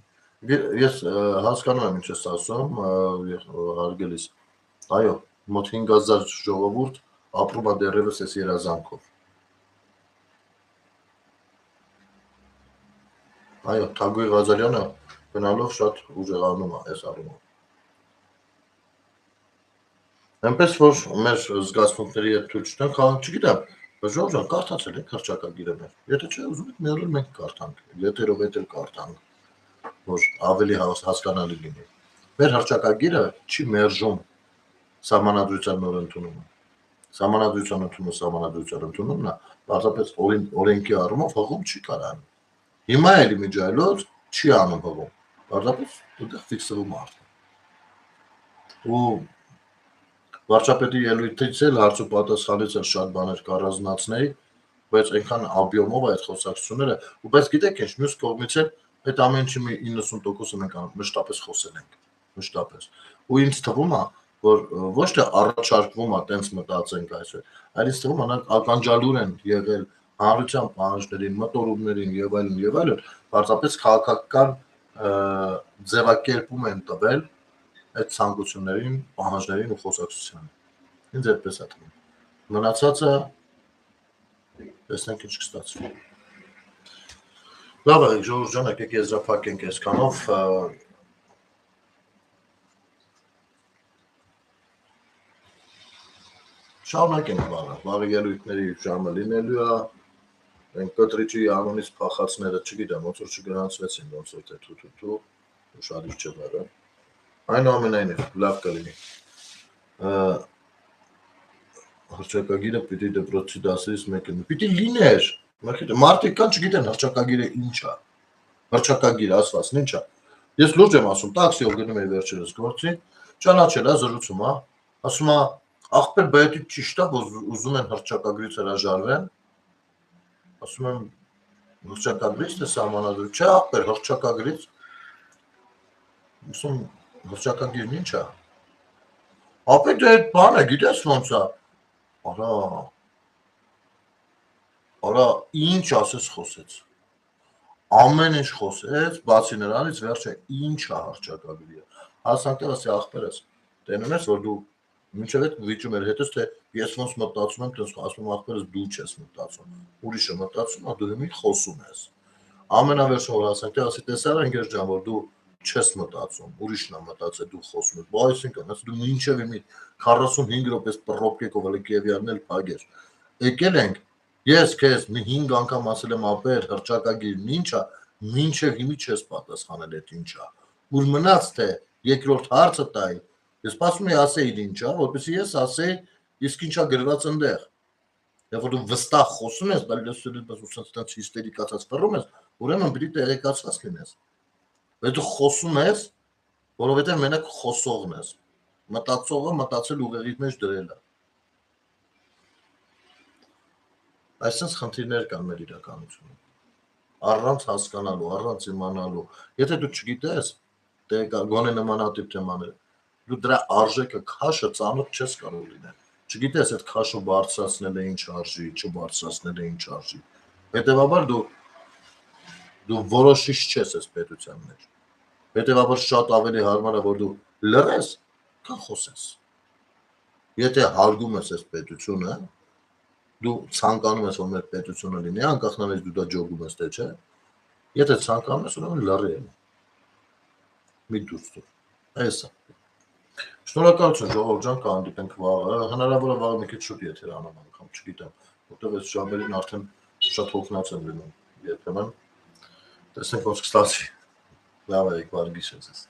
Ես հասկանում եմ ինչ ես ասում, հարգելիս։ Այո, մոտ 5000 ժողովուրդ ապրում է դեռևս այս երազանքով։ Այո, Թագուհի Ղազարյանը գնալով շատ ուժեղանում է այս առումով։ Այնպես որ մեր զգացմունքների հետ թույլ չտանք, չգիտեմ, Ժողովուրդ ջան, կարդացել եք հռչակագիրը մեր։ Եթե չէ, ուզում եք մի օր մենք կարդանք, եթերով էլ կարդանք, որ ավելի հասկանալի լինի։ Մեր հռչակագիրը չի մերժում սահմանադրության նոր ընդունումը։ Սահմանադրության ընդունումն է, պարզապես օրենքի առումով հղում չի կարող։ Հիմա էլի միջայլոց չի անում հղում։ Պարզապես դուք ֆիքսվում արդ։ Ու վարչապետի ելույթից էլ հարց ու պատասխանից էլ շատ բաներ կառանձնացնեի, բայց այնքան աբյոմով այդ խոսակցությունները, ու բայց գիտեք ինչ, մյուս կողմից էլ այդ ամեն ինչի մի 90%-ը մենք մշտապես խոսել ենք, մշտապես։ Ու ինձ թվում է, որ ոչ թե առաջարկվում է տենց մտածենք այսօր, այլ ինձ թվում է նրանք ականջալուր են եղել հանրության պահանջներին, մտորումներին եւ այլն, պարզապես քաղաքական ձևակերպում են տվել այդ ցանկություններին, պահանջներին ու խոսակցությանը։ Ինձ այդպես է թվում։ Մնացածը տեսնենք ինչ կստացվի։ Լավ է, Ժողովուրդ ջան, եկեք եզրափակենք այսքանով։ Շարունակենք բանը, վաղ ելույթների ժամը լինելու է, այն կտրիճի անունից փախածները, չգիտեմ, ոնց որ չգրանցվեցին, ոնց որ թե թութու, ուշադիր չեղները։ Այնուամենայնիվ, լավ կլինի։ Հռչակագիրը պիտի դպրոցի դասերից մեկը, պիտի լիներ, մարդիկ կան չգիտեն հռչակագիրը ինչ է, հռչակագիր ասվածն ինչ է։ Ես լուրջ եմ ասում, տաքսիով գնում էի վերջերս գործի, ճանաչել է զրուցում է, ասում է ախպեր բայետի ճիշտ է, որ ուզում են հռչակագրից հրաժարվեն, ասում եմ հռչակագրից թե սահմանադրույց, չէ ախպեր հռչակագրից, ասում հռչակագիրն ինչ է, ապետ է այդ բանը, գիտես ոնց է, արա ինչ ասես խոսեց, ամեն ինչ խոսեց, բացի նրանից վերջը ինչ է հռչակագրի, հասանքտեղ ասի ախպերս, տենում ես, որ դու մինչև այդ վիճում էր հետս, թե ես ոնց մտածում եմ, տենց ասում ախպերս դու չես մտածում, ուրիշը մտածում, դու հիմի խոսում ես, ամենավերջը որ հասանքտեղ ասի տեսար ընկեր ջան, որ դու չես մտածում, ուրիշն է մտածել, դու խոսում ես, բա այսինքն, դու մինչև հիմի 45 րոպե պրոբկեքով էլի Կիևյանն էլ փագեր, եկել ենք, ես քեզ 5 անգամ ասել եմ ապեր հռչակագիրն ինչ է, մինչև հիմի չես պատասխանել այդ ինչ է, ուր մնաց թե երկրորդ հարցը տայի, ես սպասում էի ասեի ինչ է, որպեսզի ես ասեի, իսկ ինչա գրված այնտեղ, երբ որ դու վստահ խոսում ես, բայց հիստերիկացած ֆռում ես, ուրեմն պիտի տեղեկացված լինես, բայց դու խոսում ես, որովհետև մենակ խոսողն ես, մտածողը մտածել ուղեղի մեջ դրել է, այսպես խնդիրներ կան մեր իրականությունում, առանց հասկանալու, առանց իմանալու, եթե դու չգիտես, գոնե նմանատիպ թեմաներ, դու դրա արժեքը քաշը ծանոթ չես կարող լինել, չգիտես այդ քաշը բարձրացնել է ինչ արժի, չբարձրացնել է ինչ արժի, հետևաբար դու որոշիչ չես այս պետության մեջ, հետևաբար շատ ավելի հարմար է, որ դու լռես, քան խոսես, եթե հարգում ես այս պետությունը, դու ցանկանում ես, որ մեր պետությունը լինի, անկախ նրանից դու դա ջոգում ես թե չէ, եթե ցանկանում ես, ուրեմն լռի եմ, մի դուրս տուր, այս է, շնորհակալություն ժողովուրդ ջան, կհանդիպենք վաղը, հնարավոր է վաղը մի քիչ շուտ եթեր անեմ անգամ, չգիտեմ, որտեղ այս ժամերին արդեն շատ հոգնած եմ լինում, երբեմն, տեսնենք ոնց կստացվի, լավ է, բարի գիշեր ձեզ։